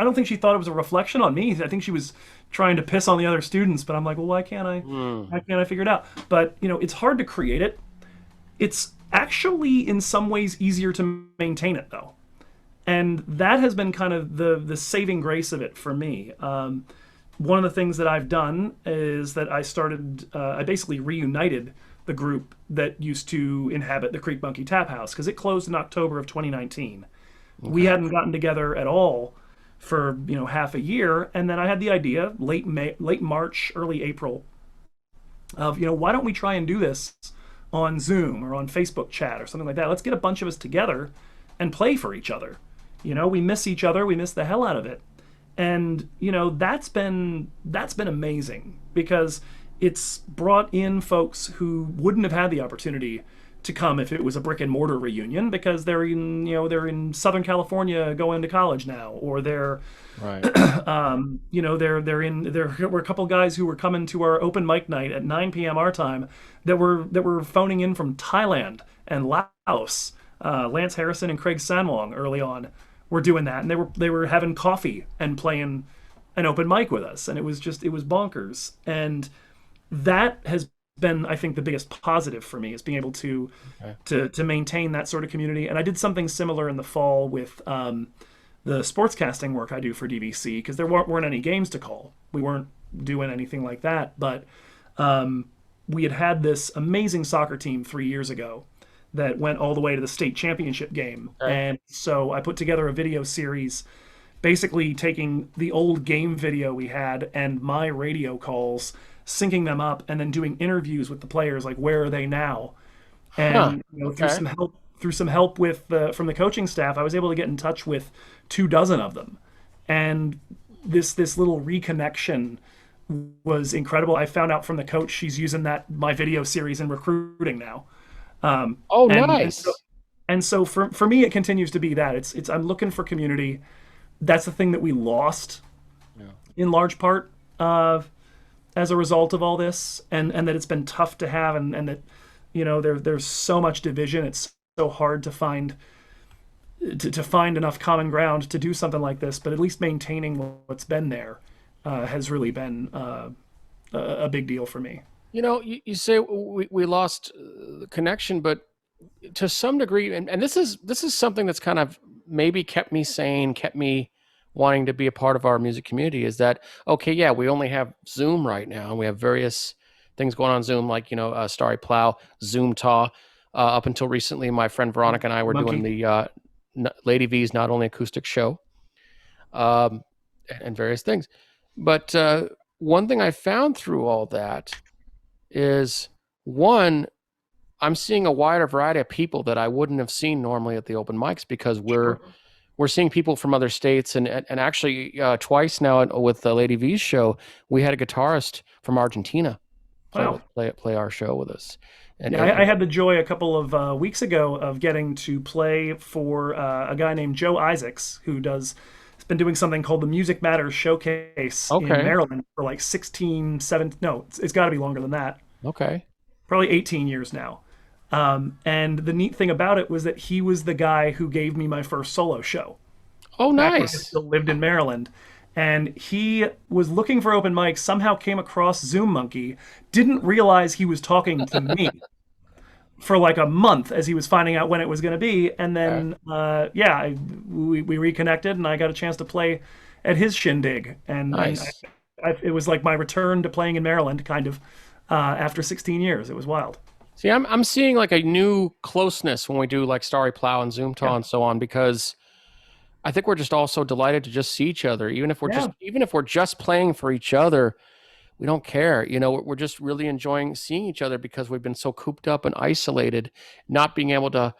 [SPEAKER 1] don't think she thought it was a reflection on me. I think she was trying to piss on the other students. But I'm like, well, why can't I?
[SPEAKER 2] Mm.
[SPEAKER 1] Why can't I figure it out? But, it's hard to create it. It's actually in some ways easier to maintain it though, and that has been kind of the saving grace of it for me. One of the things that I've done is that I basically reunited the group that used to inhabit the Creek Monkey Tap House because it closed in October of 2019. We
[SPEAKER 2] Okay.
[SPEAKER 1] hadn't gotten together at all for half a year, and then I had the idea late March, early April of why don't we try and do this on Zoom or on Facebook chat or something like that. Let's get a bunch of us together and play for each other. We miss each other. We miss the hell out of it. And that's been amazing because it's brought in folks who wouldn't have had the opportunity to come if it was a brick and mortar reunion because they're in Southern California going to college now, or they're
[SPEAKER 2] Right.
[SPEAKER 1] there were a couple guys who were coming to our open mic night at 9 p.m. our time that were phoning in from Thailand and Laos. Lance Harrison and Craig Sanwong early on were doing that, and they were having coffee and playing an open mic with us, and it was bonkers. And that has been, I think, the biggest positive for me is being able
[SPEAKER 2] Okay.
[SPEAKER 1] to maintain that sort of community. And I did something similar in the fall with the sportscasting work I do for DVC because there weren't any games to call. We weren't doing anything like that, but we had this amazing soccer team 3 years ago that went all the way to the state championship game.
[SPEAKER 2] Okay.
[SPEAKER 1] And so I put together a video series basically taking the old game video we had and my radio calls, syncing them up, and then doing interviews with the players, like where are they now?
[SPEAKER 2] Huh.
[SPEAKER 1] And
[SPEAKER 2] Okay.
[SPEAKER 1] through some help with from the coaching staff, I was able to get in touch with 2 dozen of them, and this little reconnection was incredible. I found out from the coach she's using that my video series in recruiting now,
[SPEAKER 2] Oh,
[SPEAKER 1] and so
[SPEAKER 2] nice.
[SPEAKER 1] for me it continues to be that it's I'm looking for community. That's the thing that we lost
[SPEAKER 2] Yeah.
[SPEAKER 1] in large part as a result of all this, and that it's been tough to have, and that there's so much division. It's so hard to find enough common ground to do something like this. But at least maintaining what's been there has really been a big deal for me.
[SPEAKER 2] You say we lost the connection, but to some degree, and this is something that's kind of maybe kept me sane, kept me wanting to be a part of our music community. Is that okay? Yeah, we only have Zoom right now, and we have various things going on Zoom, like Starry Plow, Zoom Taw. Up until recently, my friend Veronica and I were doing
[SPEAKER 1] Monkey.
[SPEAKER 2] the Lady V's Not Only Acoustic Show, um, and various things. But one thing I found through all that is one, I'm seeing a wider variety of people that I wouldn't have seen normally at the open mics because we're
[SPEAKER 1] Sure.
[SPEAKER 2] we're seeing people from other states, and actually twice now with the Lady V's show, we had a guitarist from Argentina
[SPEAKER 1] Wow.
[SPEAKER 2] play our show with us, and
[SPEAKER 1] Yeah, I had the joy a couple of weeks ago of getting to play for a guy named Joe Isaacs, who does has been doing something called the Music Matters Showcase in
[SPEAKER 2] okay,
[SPEAKER 1] Maryland for like 16, 17, no, it's got to be longer than that,
[SPEAKER 2] okay,
[SPEAKER 1] probably 18 years now. And the neat thing about it was that he was the guy who gave me my first solo show
[SPEAKER 2] oh
[SPEAKER 1] back when I
[SPEAKER 2] nice,
[SPEAKER 1] still lived in Maryland. And he was looking for open mics, somehow came across Zoom Monkey, didn't realize he was talking to me for like a month as he was finding out when it was going to be. And
[SPEAKER 2] okay,
[SPEAKER 1] then, we reconnected and I got a chance to play at his shindig. And
[SPEAKER 2] nice.
[SPEAKER 1] it was like my return to playing in Maryland, kind of, after 16 years. It was wild.
[SPEAKER 2] See, I'm seeing like a new closeness when we do like Starry Plow and Zoom
[SPEAKER 1] Yeah.
[SPEAKER 2] Taw and so on because I think we're just all so delighted to just see each other,
[SPEAKER 1] Yeah.
[SPEAKER 2] even if we're just playing for each other. We don't care. We're just really enjoying seeing each other because we've been so cooped up and isolated, not being able to,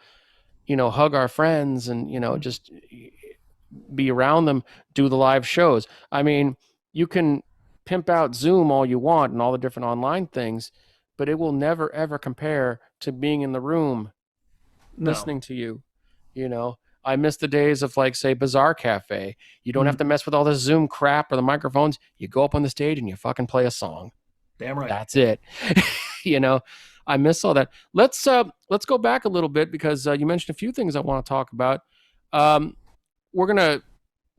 [SPEAKER 2] hug our friends and, just be around them, do the live shows. I mean, you can pimp out Zoom all you want and all the different online things, but it will never ever compare to being in the room
[SPEAKER 1] No.
[SPEAKER 2] listening to you. You know, I miss the days of like say Bazaar Cafe. You don't have to
[SPEAKER 1] Mhm.
[SPEAKER 2] mess with all the Zoom crap or the microphones. You go up on the stage and you fucking play a song.
[SPEAKER 1] Damn right.
[SPEAKER 2] That's it. you know, I miss all that. Let's go back a little bit because you mentioned a few things I want to talk about. Um, we're gonna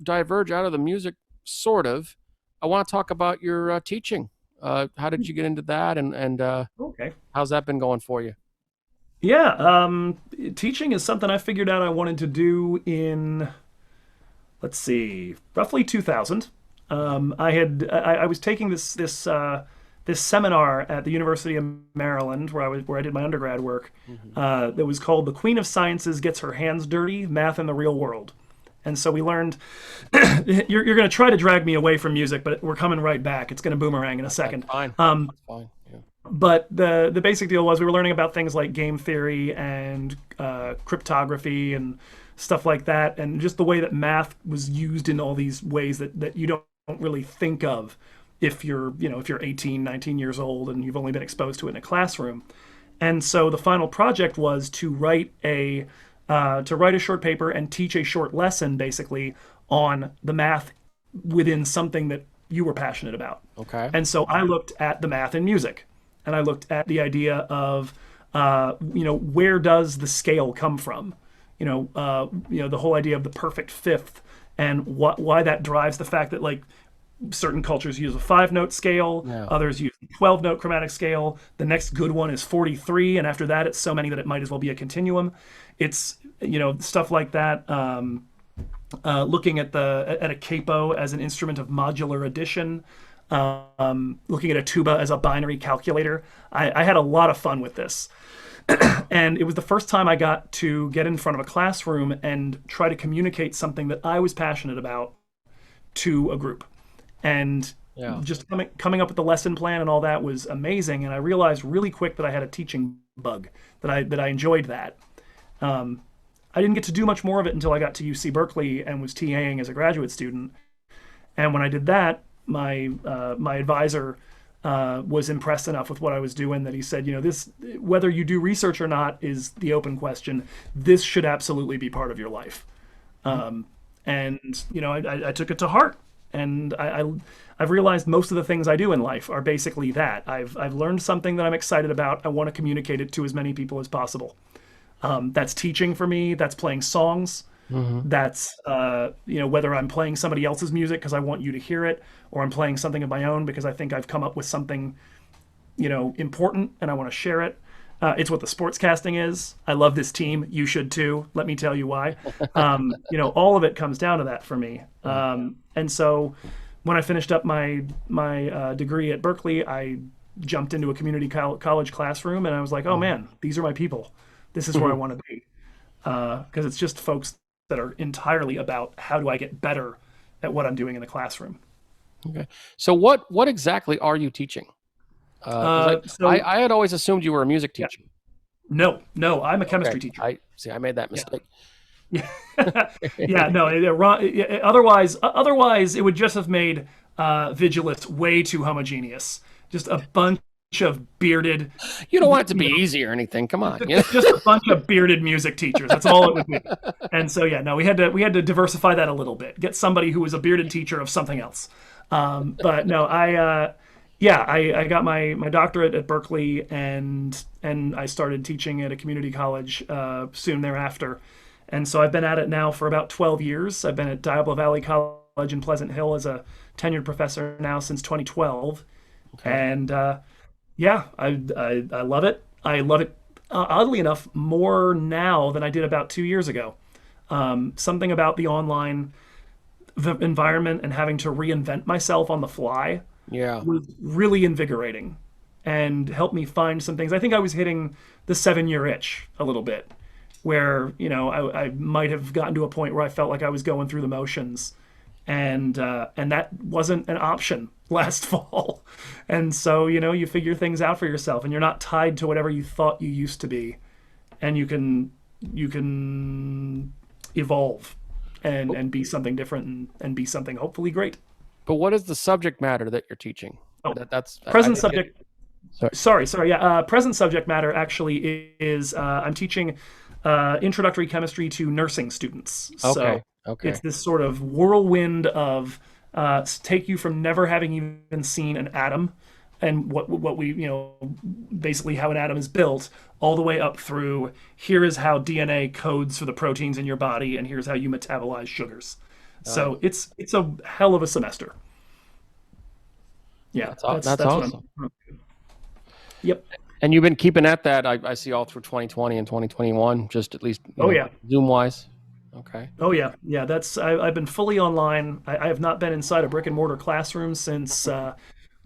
[SPEAKER 2] diverge out of the music, sort of. I want to talk about your teaching. How did you get into that, and
[SPEAKER 1] Okay.
[SPEAKER 2] how's that been going for you?
[SPEAKER 1] Yeah. Teaching is something I figured out I wanted to do in, let's see, roughly 2000. I was taking this seminar at the University of Maryland where I did my undergrad work.
[SPEAKER 2] Mm-hmm.
[SPEAKER 1] That was called "The Queen of Sciences Gets Her Hands Dirty: Math in the Real World." And so we learned. You're going to try to drag me away from music, but we're coming right back. It's going to boomerang in a
[SPEAKER 2] That's
[SPEAKER 1] second.
[SPEAKER 2] fine. That's fine. Yeah.
[SPEAKER 1] But the basic deal was we were learning about things like game theory and cryptography and stuff like that, and just the way that math was used in all these ways that you don't really think of if you're 18, 19 years old and you've only been exposed to it in a classroom. And so the final project was to write a short paper and teach a short lesson basically on the math within something that you were passionate about.
[SPEAKER 2] Okay.
[SPEAKER 1] And so I looked at the math in music, and I looked at the idea of, where does the scale come from? the whole idea of the perfect fifth, and why that drives the fact that like certain cultures use a 5-note scale,
[SPEAKER 2] Yeah.
[SPEAKER 1] others use a 12-note chromatic scale. The next good one is 43, and after that, it's so many that it might as well be a continuum. It's stuff like that. Looking at a capo as an instrument of modular addition, looking at a tuba as a binary calculator. I had a lot of fun with this. And it was the first time I got to get in front of a classroom and try to communicate something that I was passionate about to a group. And
[SPEAKER 2] Yeah.
[SPEAKER 1] just coming up with the lesson plan and all that was amazing. And I realized really quick that I had a teaching bug, that I enjoyed that. I didn't get to do much more of it until I got to UC Berkeley and was TAing as a graduate student. And when I did that, my advisor was impressed enough with what I was doing that he said, this, whether you do research or not is the open question. This should absolutely be part of your life. And I took it to heart, and I've realized most of the things I do in life are basically that. I've learned something that I'm excited about. I want to communicate it to as many people as possible. That's teaching for me. That's playing songs. That's whether I'm playing somebody else's music because I want you to hear it, or I'm playing something of my own because I think I've come up with something important and I want to share it. It's what the sportscasting is. I love this team. You should too. Let me tell you why. All of it comes down to that for me. And so when I finished up my degree at Berkeley, I jumped into a community college classroom, and I was like, oh man, these are my people. This is where I want to be. Because it's just folks that are entirely about how do I get better at what I'm doing in the classroom.
[SPEAKER 2] Okay. So what exactly are you teaching? Because
[SPEAKER 1] So
[SPEAKER 2] I had always assumed you were a music
[SPEAKER 1] yeah,
[SPEAKER 2] teacher.
[SPEAKER 1] no, I'm a
[SPEAKER 2] Okay.
[SPEAKER 1] chemistry teacher.
[SPEAKER 2] I see. I made that
[SPEAKER 1] Yeah.
[SPEAKER 2] mistake.
[SPEAKER 1] Yeah, no. Otherwise, it would just have made Vigilus way too homogeneous. Just a bunch of bearded,
[SPEAKER 2] You don't want it to be easy or anything. Come on. Yeah.
[SPEAKER 1] just a bunch of bearded music teachers. That's all it would be. And so yeah, no, we had to diversify that a little bit. Get somebody who was a bearded teacher of something else. But no, I got my doctorate at Berkeley, and I started teaching at a community college soon thereafter. And so I've been at it now for about 12 years. I've been at Diablo Valley College in Pleasant Hill as a tenured professor now since 2012.
[SPEAKER 2] Okay.
[SPEAKER 1] And yeah, I love it. I love it, oddly enough, more now than I did about 2 years ago. Something about the online environment and having to reinvent myself on the fly
[SPEAKER 2] Yeah.
[SPEAKER 1] was really invigorating and helped me find some things. I think I was hitting the 7-year itch a little bit, where I might have gotten to a point where I felt like I was going through the motions, and that wasn't an option last fall. And so you figure things out for yourself, and you're not tied to whatever you thought you used to be, and you can evolve and be something different, and be something hopefully great.
[SPEAKER 2] But what is the subject matter that you're teaching?
[SPEAKER 1] Oh,
[SPEAKER 2] That's I
[SPEAKER 1] present
[SPEAKER 2] didn't get.
[SPEAKER 1] subject.
[SPEAKER 2] Sorry.
[SPEAKER 1] Sorry. Yeah. Present subject matter actually is I'm teaching introductory chemistry to nursing students. So
[SPEAKER 2] Okay. Okay.
[SPEAKER 1] it's this sort of whirlwind of take you from never having even seen an atom, and what we basically how an atom is built, all the way up through here is how DNA codes for the proteins in your body, and here's how you metabolize sugars.
[SPEAKER 2] Uh,
[SPEAKER 1] So it's a hell of a semester. Yeah,
[SPEAKER 2] that's
[SPEAKER 1] that's what
[SPEAKER 2] awesome.
[SPEAKER 1] I'm. Yep.
[SPEAKER 2] And you've been keeping at that. I see all through 2020 and 2021, just at least
[SPEAKER 1] Oh yeah.
[SPEAKER 2] Zoom wise. Okay.
[SPEAKER 1] Oh yeah. Yeah. I've been fully online. I have not been inside a brick and mortar classroom since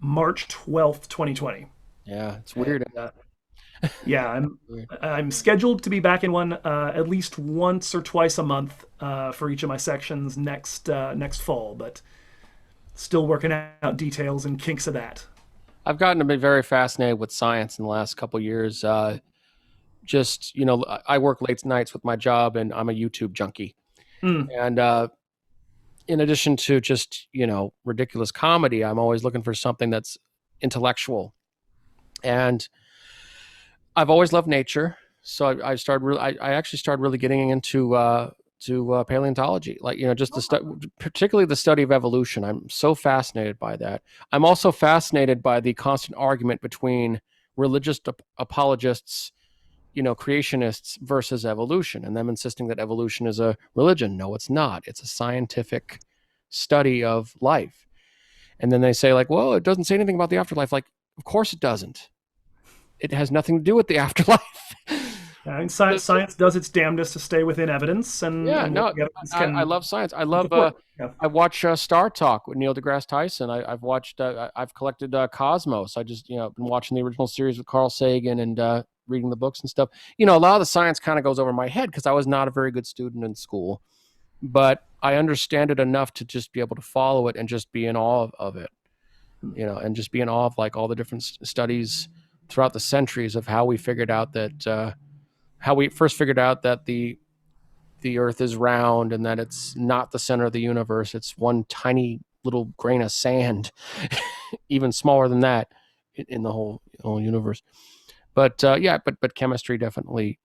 [SPEAKER 1] March 12th, 2020.
[SPEAKER 2] Yeah, it's
[SPEAKER 1] And
[SPEAKER 2] weird.
[SPEAKER 1] yeah, I'm scheduled to be back in one at least once or twice a month for each of my sections next fall, but still working out details and kinks of that.
[SPEAKER 2] I've gotten to be very fascinated with science in the last couple of years. Just I work late nights with my job, and I'm a YouTube junkie.
[SPEAKER 1] Mm,
[SPEAKER 2] And in addition to just ridiculous comedy, I'm always looking for something that's intellectual. And I've always loved nature, so I started. I actually started really getting into paleontology, like just particularly the study of evolution. I'm so fascinated by that. I'm also fascinated by the constant argument between religious apologists creationists versus evolution, and them insisting that evolution is a religion. No, it's not. It's a scientific study of life. And then they say, like, well, it doesn't say anything about the afterlife. Like, of course it doesn't. It has nothing to do with the afterlife.
[SPEAKER 1] And science does its damnedest to stay within evidence,
[SPEAKER 2] Yeah,
[SPEAKER 1] what
[SPEAKER 2] no,
[SPEAKER 1] the evidence
[SPEAKER 2] I
[SPEAKER 1] can
[SPEAKER 2] love science. I love.
[SPEAKER 1] support. Yeah.
[SPEAKER 2] I watch Star Talk with Neil deGrasse Tyson. I've watched. I've collected Cosmos. I just been watching the original series with Carl Sagan and reading the books and stuff. A lot of the science kind of goes over my head because I was not a very good student in school, but I understand it enough to just be able to follow it and just be in awe of it. And just be in awe of like all the different studies throughout the centuries of how we figured out that how we first figured out that the earth is round and that it's not the center of the universe. It's one tiny little grain of sand, even smaller than that in the whole universe. But but chemistry definitely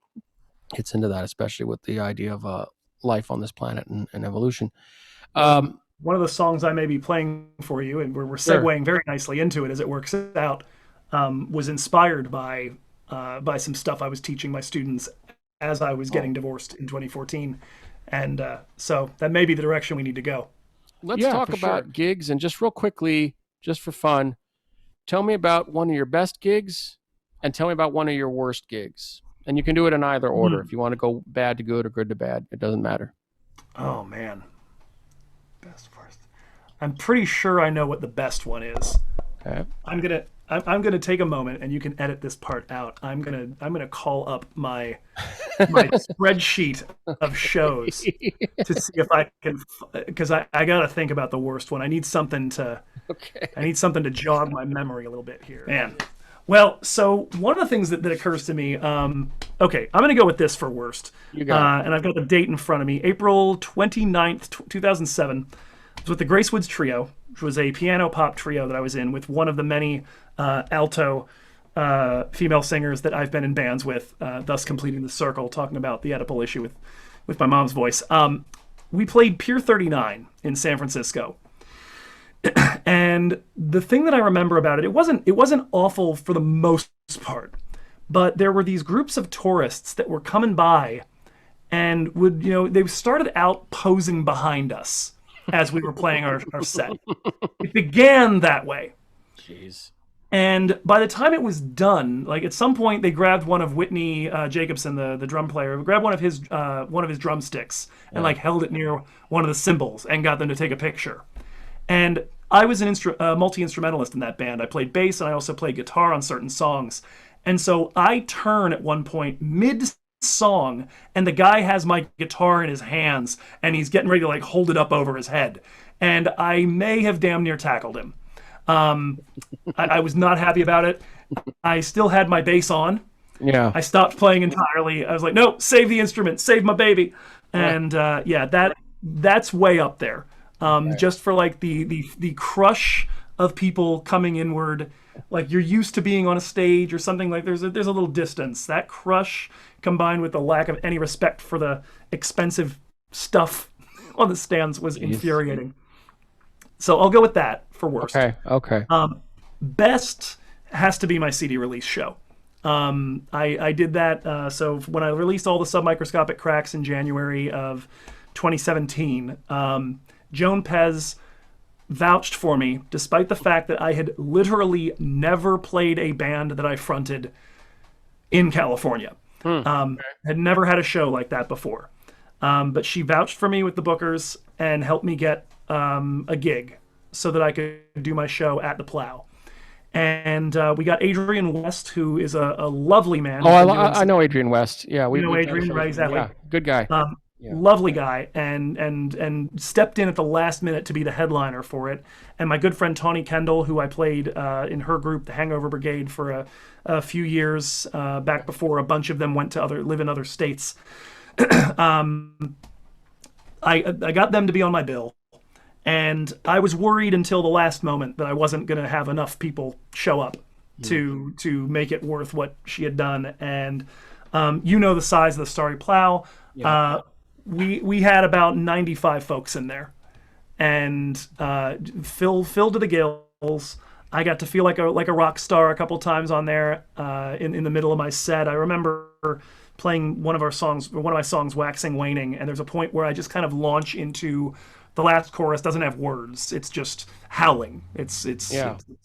[SPEAKER 2] hits into that, especially with the idea of life on this planet and evolution.
[SPEAKER 1] One of the songs I may be playing for you, and we're
[SPEAKER 2] Sure.
[SPEAKER 1] segueing very nicely into it as it works out, was inspired by some stuff I was teaching my students as I was
[SPEAKER 2] Oh,
[SPEAKER 1] getting divorced in 2014, and so that may be the direction we need to go.
[SPEAKER 2] let's
[SPEAKER 1] Yeah,
[SPEAKER 2] talk
[SPEAKER 1] for sure.
[SPEAKER 2] about gigs and just real quickly, just for fun, tell me about one of your best gigs and tell me about one of your worst gigs. And you can do it in either order.
[SPEAKER 1] Hmm.
[SPEAKER 2] If you want to go bad to good or good to bad, it doesn't matter.
[SPEAKER 1] Oh man, best first. I'm pretty sure I know what the best one is.
[SPEAKER 2] Okay.
[SPEAKER 1] I'm gonna take a moment, and you can edit this part out. I'm gonna call up my spreadsheet of shows to see if I can, because I gotta think about the worst one. I
[SPEAKER 2] Okay.
[SPEAKER 1] need something to jog my memory a little bit here. Man. Well, so one of the things that occurs to me, okay, I'm going to go with this for worst.
[SPEAKER 2] You got it.
[SPEAKER 1] And I've got the date in front of me, April 29th, 2007. It was with the Grace Woods Trio, which was a piano pop trio that I was in with one of the many alto female singers that I've been in bands with, thus completing the circle, talking about the Oedipal issue with my mom's voice. We played Pier 39 in San Francisco. And the thing that I remember about it wasn't awful for the most part, but there were these groups of tourists that were coming by and they started out posing behind us as we were playing our set. It began that way.
[SPEAKER 2] Jeez.
[SPEAKER 1] And by the time it was done, like at some point they grabbed one of Whitney Jacobson, the drum player, grabbed one of his drumsticks and
[SPEAKER 2] Yeah.
[SPEAKER 1] like held it near one of the cymbals and got them to take a picture. And I was a multi-instrumentalist in that band. I played bass and I also played guitar on certain songs. And so I turn at one point mid song and the guy has my guitar in his hands and he's getting ready to like hold it up over his head. And I may have damn near tackled him. I was not happy about it. I still had my bass on.
[SPEAKER 2] Yeah.
[SPEAKER 1] I stopped playing entirely. I was like, no, save the instrument, save my baby. And yeah, that's way up there.
[SPEAKER 2] Okay.
[SPEAKER 1] Just for like the crush of people coming inward, like you're used to being on a stage or something, like there's a little distance. That crush combined with the lack of any respect for the expensive stuff on the stands was
[SPEAKER 2] Jeez.
[SPEAKER 1] infuriating. So I'll go with that for worst.
[SPEAKER 2] Okay. Okay.
[SPEAKER 1] Best has to be my CD release show. I did that. So when I released all the submicroscopic cracks in January of 2017, Joan Pez vouched for me, despite the fact that I had literally never played a band that I fronted in California.
[SPEAKER 2] Hmm.
[SPEAKER 1] Had never had a show like that before. But she vouched for me with the bookers and helped me get a gig so that I could do my show at the Plow. And we got Adrian West, who is a lovely man.
[SPEAKER 2] Oh,
[SPEAKER 1] Who's been doing
[SPEAKER 2] I
[SPEAKER 1] some,
[SPEAKER 2] know Adrian West. Yeah, we've done
[SPEAKER 1] Adrian,
[SPEAKER 2] shows
[SPEAKER 1] right?
[SPEAKER 2] with him.
[SPEAKER 1] Exactly.
[SPEAKER 2] Yeah, good guy. Yeah.
[SPEAKER 1] Lovely guy, and stepped in at the last minute to be the headliner for it. And my good friend Tawny Kendall, who I played in her group, the Hangover Brigade, for a few years back before a bunch of them went to live in other states. I got them to be on my bill, and I was worried until the last moment that I wasn't going to have enough people show up to make it worth what she had done. And the size of the Starry Plow.
[SPEAKER 2] Yeah.
[SPEAKER 1] We had about 95 folks in there, and filled to the gills. I got to feel like a rock star a couple times on there in the middle of my set. I remember playing one of my songs, "Waxing Waning," and there's a point where I just kind of launch into the last chorus. Doesn't have words. It's just howling.
[SPEAKER 2] Yeah.
[SPEAKER 1] It's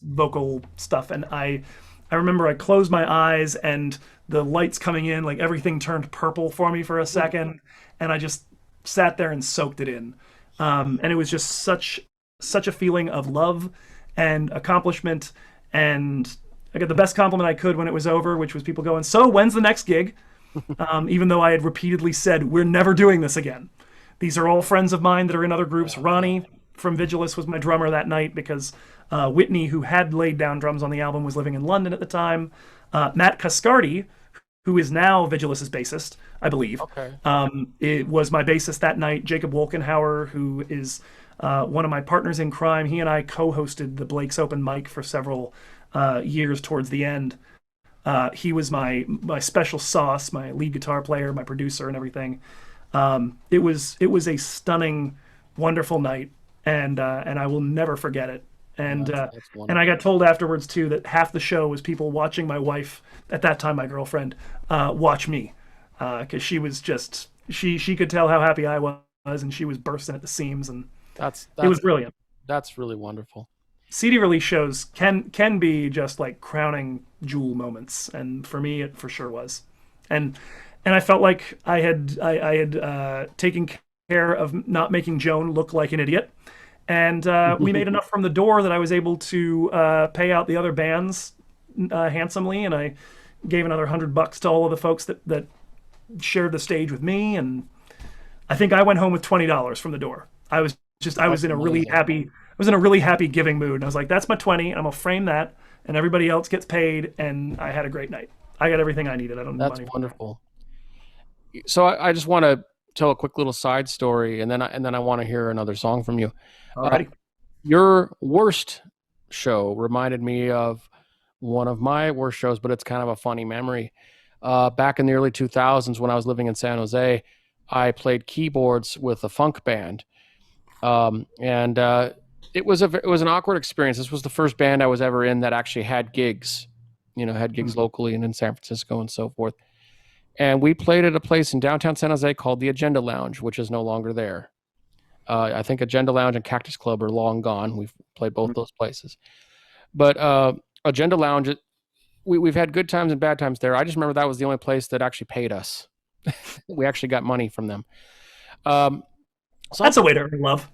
[SPEAKER 1] vocal stuff, and I remember I closed my eyes and the lights coming in, like everything turned purple for me for a second, and I just sat there and soaked it in. And it was just such a feeling of love and accomplishment. And I got the best compliment I could when it was over, which was people going, "So when's the next gig?" Even though I had repeatedly said, "We're never doing this again." These are all friends of mine that are in other groups. Ronnie from Vigilus was my drummer that night because Whitney, who had laid down drums on the album, was living in London at the time. Matt Cascardi, who is now Vigilus's bassist, I believe,
[SPEAKER 2] Okay.
[SPEAKER 1] it was my bassist that night. Jacob Wolkenhauer, who is one of my partners in crime, he and I co-hosted the Blake's Open Mic for several years towards the end. He was my special sauce, my lead guitar player, my producer, and everything. It was a stunning, wonderful night, and I will never forget it.
[SPEAKER 2] Well,
[SPEAKER 1] And uh,
[SPEAKER 2] that's
[SPEAKER 1] and I
[SPEAKER 2] wonderful.
[SPEAKER 1] got told afterwards too that half the show was people watching my wife, at that time my girlfriend, watch me, because she was just she could tell how happy I was, and she was bursting at the seams, and
[SPEAKER 2] That's
[SPEAKER 1] it was
[SPEAKER 2] that's
[SPEAKER 1] brilliant.
[SPEAKER 2] that's really wonderful.
[SPEAKER 1] CD release shows can be just like crowning jewel moments, and for me it for sure was. And and I felt like I had taken care of not making Joan look like an idiot, and we made enough from the door that I was able to pay out the other bands handsomely, and I gave another $100 to all of the folks that shared the stage with me, and I think I went home with $20 from the door. I was
[SPEAKER 2] That's
[SPEAKER 1] in a really
[SPEAKER 2] amazing.
[SPEAKER 1] happy I was in a really happy giving mood, and I was like, "That's my 20. I'm gonna frame that, and everybody else gets paid." And I had a great night. I got everything I needed. I don't need
[SPEAKER 2] That's
[SPEAKER 1] money for that.
[SPEAKER 2] wonderful. So I just want to tell a quick little side story, and then I want to hear another song from you. Uh,
[SPEAKER 1] Alrighty.
[SPEAKER 2] your worst show reminded me of one of my worst shows, but it's kind of a funny memory. Back in the early 2000s, when I was living in San Jose, I played keyboards with a funk band, and it was an awkward experience. This was the first band I was ever in that actually had gigs, had gigs locally and in San Francisco and so forth. And we played at a place in downtown San Jose called the Agenda Lounge, which is no longer there. I think Agenda Lounge and Cactus Club are long gone. We've played both those places, but Agenda Lounge, we've had good times and bad times there. I just remember that was the only place that actually paid us. We actually got money from them. Um, so I'm
[SPEAKER 1] That's a way to earn love.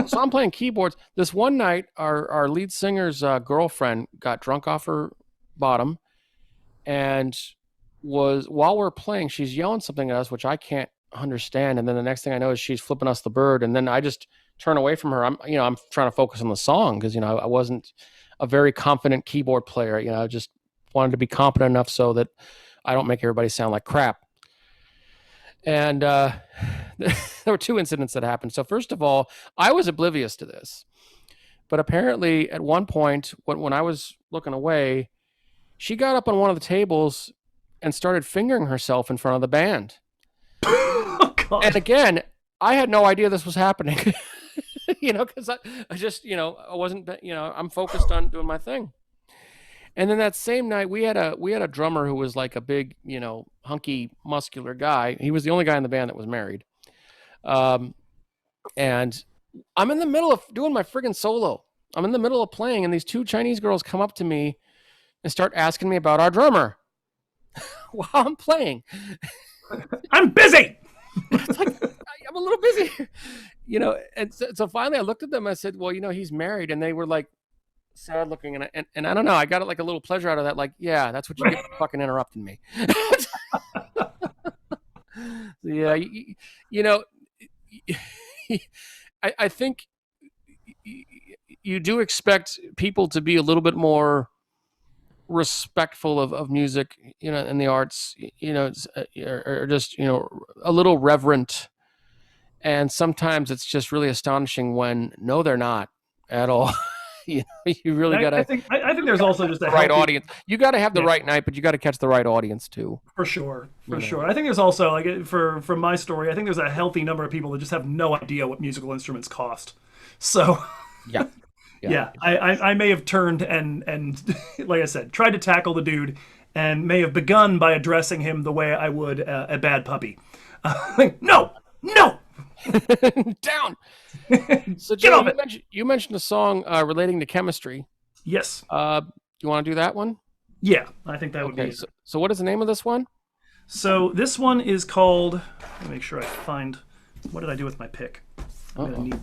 [SPEAKER 2] so I'm playing keyboards. This one night, our lead singer's girlfriend got drunk off her bottom, and was while we're playing, she's yelling something at us, which I can't understand. And then the next thing I know is she's flipping us the bird, and then I just turn away from her. I'm trying to focus on the song because I wasn't a very confident keyboard player. I just wanted to be competent enough so that I don't make everybody sound like crap. And there were two incidents that happened. So first of all, I was oblivious to this, but apparently at one point when I was looking away, she got up on one of the tables and started fingering herself in front of the band.
[SPEAKER 1] Oh
[SPEAKER 2] And
[SPEAKER 1] God.
[SPEAKER 2] again, I had no idea this was happening, because I just, I wasn't, I'm focused on doing my thing. And then that same night, we had a drummer who was like a big, hunky, muscular guy. He was the only guy in the band that was married. Um, and I'm in the middle of doing my friggin' solo. I'm in the middle of playing, and these two Chinese girls come up to me and start asking me about our drummer while I'm playing.
[SPEAKER 1] I'm busy.
[SPEAKER 2] It's like I'm a little busy, And so finally, I looked at them. I said, "Well, he's married," and they were like sad looking, and I don't know. I got like a little pleasure out of that. Like, yeah, that's what you get for fucking interrupting me. Yeah, you know, I think you do expect people to be a little bit more respectful of music, and the arts, or just, a little reverent. And sometimes it's just really astonishing when no, they're not at all. You really
[SPEAKER 1] I,
[SPEAKER 2] got
[SPEAKER 1] I
[SPEAKER 2] to
[SPEAKER 1] think I think there's also just a
[SPEAKER 2] the right
[SPEAKER 1] healthy,
[SPEAKER 2] audience. You got to have the
[SPEAKER 1] yeah,
[SPEAKER 2] right night, but you got to catch the right audience too.
[SPEAKER 1] for sure,
[SPEAKER 2] You
[SPEAKER 1] for
[SPEAKER 2] know.
[SPEAKER 1] sure. I think there's also like for my story, I think there's a healthy number of people that just have no idea what musical instruments cost. So
[SPEAKER 2] Yeah.
[SPEAKER 1] Yeah, I may have turned and like I said, tried to tackle the dude, and may have begun by addressing him the way I would a bad puppy. Like, no, no,
[SPEAKER 2] Down. So,
[SPEAKER 1] get
[SPEAKER 2] Joe,
[SPEAKER 1] off
[SPEAKER 2] you
[SPEAKER 1] it.
[SPEAKER 2] mentioned a song relating to chemistry.
[SPEAKER 1] Yes,
[SPEAKER 2] You want to do that one?
[SPEAKER 1] yeah, I think that would be
[SPEAKER 2] Okay.
[SPEAKER 1] it.
[SPEAKER 2] So what is the name of this one?
[SPEAKER 1] So this one is called. Let me make sure I find. What did I do with my pick? I'm gonna
[SPEAKER 2] Uh-oh.
[SPEAKER 1] need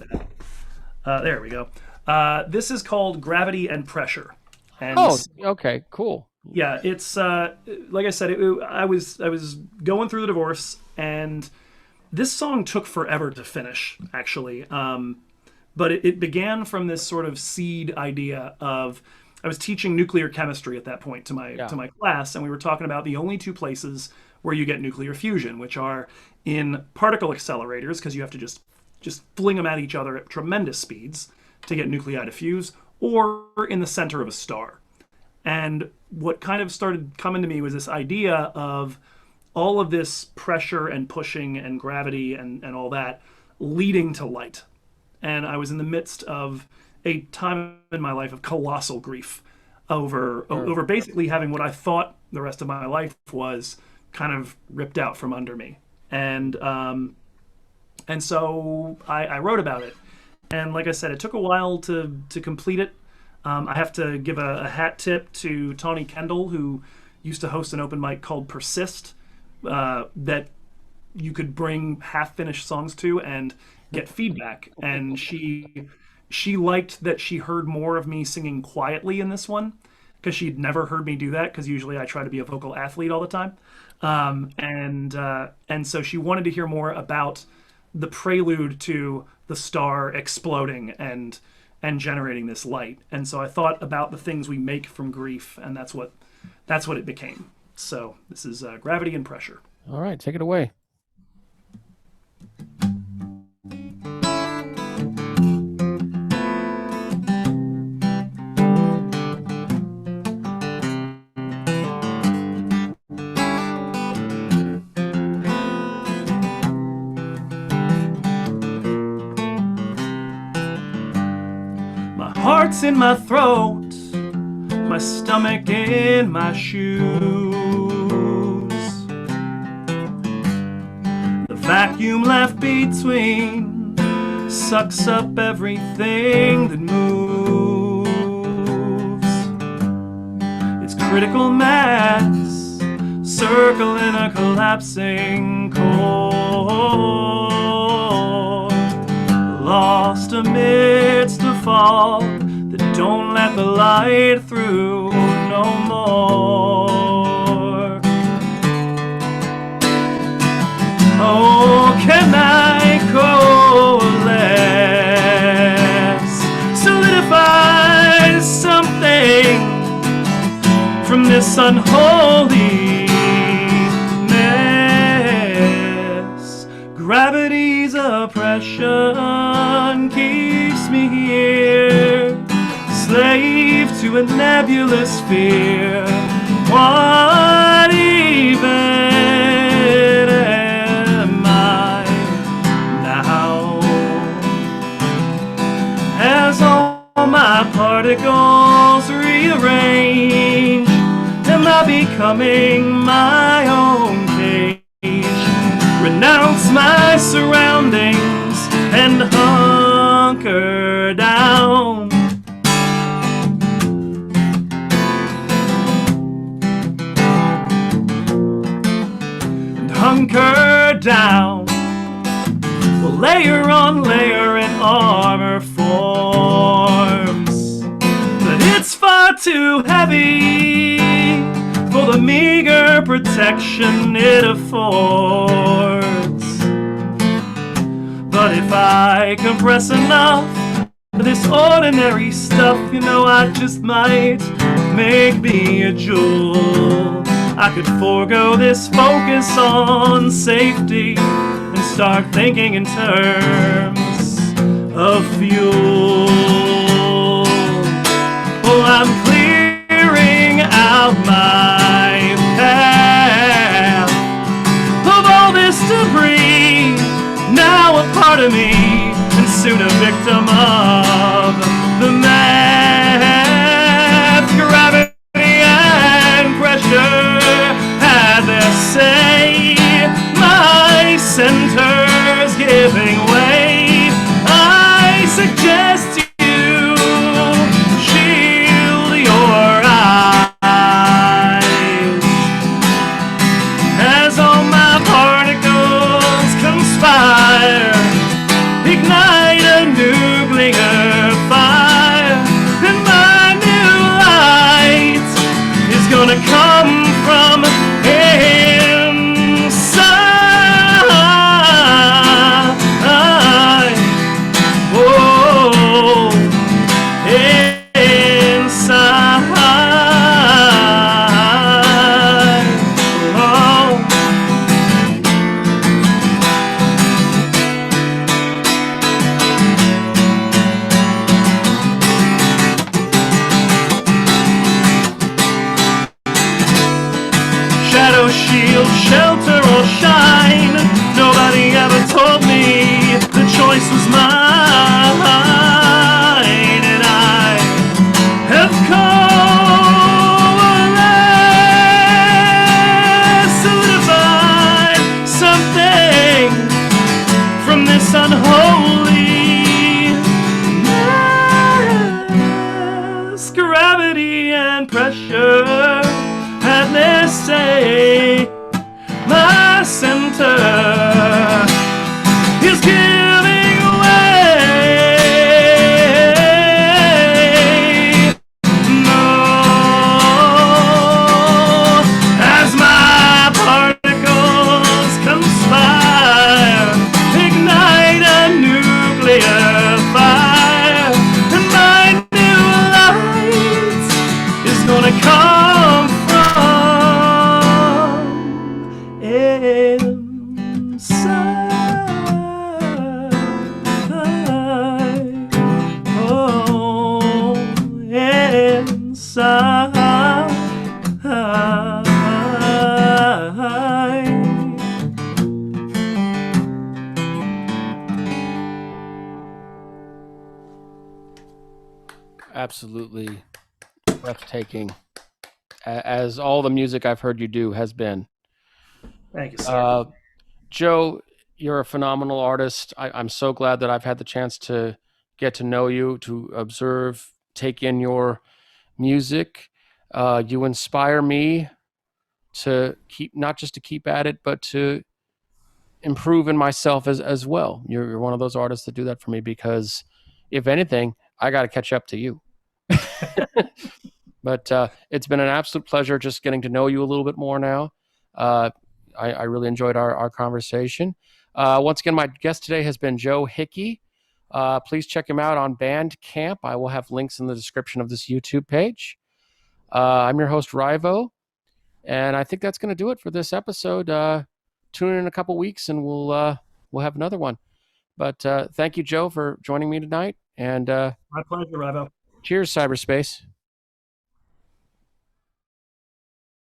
[SPEAKER 1] that. There we go. This is called Gravity and Pressure, and
[SPEAKER 2] Oh, okay, cool.
[SPEAKER 1] yeah, it's like I said, I was going through the divorce, and this song took forever to finish, actually. But it began from this sort of seed idea of I was teaching nuclear chemistry at that point to my
[SPEAKER 2] Yeah.
[SPEAKER 1] class, and we were talking about the only two places where you get nuclear fusion, which are in particle accelerators, because you have to just fling them at each other at tremendous speeds to get nuclei to fuse, or in the center of a star. And what kind of started coming to me was this idea of all of this pressure and pushing and gravity and all that leading to light. And I was in the midst of a time in my life of colossal grief
[SPEAKER 2] Sure.
[SPEAKER 1] over basically having what I thought the rest of my life was kind of ripped out from under me. And so I wrote about it. And like I said, it took a while to complete it. I have to give a hat tip to Tawny Kendall, who used to host an open mic called Persist, that you could bring half finished songs to and get feedback. And she liked that she heard more of me singing quietly in this one, because she'd never heard me do that, because usually I try to be a vocal athlete all the time. And so she wanted to hear more about the prelude to the star exploding and generating this light. And so I thought about the things we make from grief, and that's what it became. So this is Gravity and Pressure.
[SPEAKER 2] All right, take it away.
[SPEAKER 1] My heart's in my throat, my stomach in my shoes. The vacuum left between sucks up everything that moves. It's critical mass, circling a collapsing core. Lost amidst a fog that don't let the light through no more. Oh, can I coalesce, solidify something from this unholiness? Gravity's oppression keeps me here, slave to a nebulous fear. What even am I now? As all my particles rearrange, am I becoming my own cage? Renounce my surroundings and hunker down. And hunker down. Well, layer on layer in armor forms, but it's far too heavy for the meager protection it affords. But if I compress enough of this ordinary stuff, you know, I just might make me a jewel. I could forego this focus on safety and start thinking in terms of fuel. Well, I'm clearing out my path of all this debris, now a part of me, and soon a victim of The math, gravity, and pressure had their say. My center's giving way. I suggest you shield your eyes as all my particles conspire. Ignite a nuclear fire, and my new light is gonna come from inside. Oh, inside. Oh. Shadow, shield, shelter, or shine. Nobody ever told me the choice was mine, and I have coalesced, solidified something from this unholy mass. Gravity and pressure had their say. My center is giving way. No, as my particles conspire, ignite a nuclear fire, and my new light is gonna come from inside. Oh, inside.
[SPEAKER 2] Absolutely breathtaking, as all the music I've heard you do has been.
[SPEAKER 1] Thank you, sir.
[SPEAKER 2] Joe, you're a phenomenal artist. I'm so glad that I've had the chance to get to know you, to observe, take in your music. You inspire me to keep, not just to keep at it, but to improve in myself as well. You're one of those artists that do that for me, because if anything, I got to catch up to you. But it's been an absolute pleasure just getting to know you a little bit more now. I really enjoyed our conversation. Once again, my guest today has been Joe Hickey. Please check him out on Bandcamp. I will have links in the description of this YouTube page. I'm your host, RyVo, and I think that's going to do it for this episode. Tune in a couple weeks, and we'll have another one. But thank you, Joe, for joining me tonight. And
[SPEAKER 1] My pleasure, Rivo.
[SPEAKER 2] cheers, cyberspace.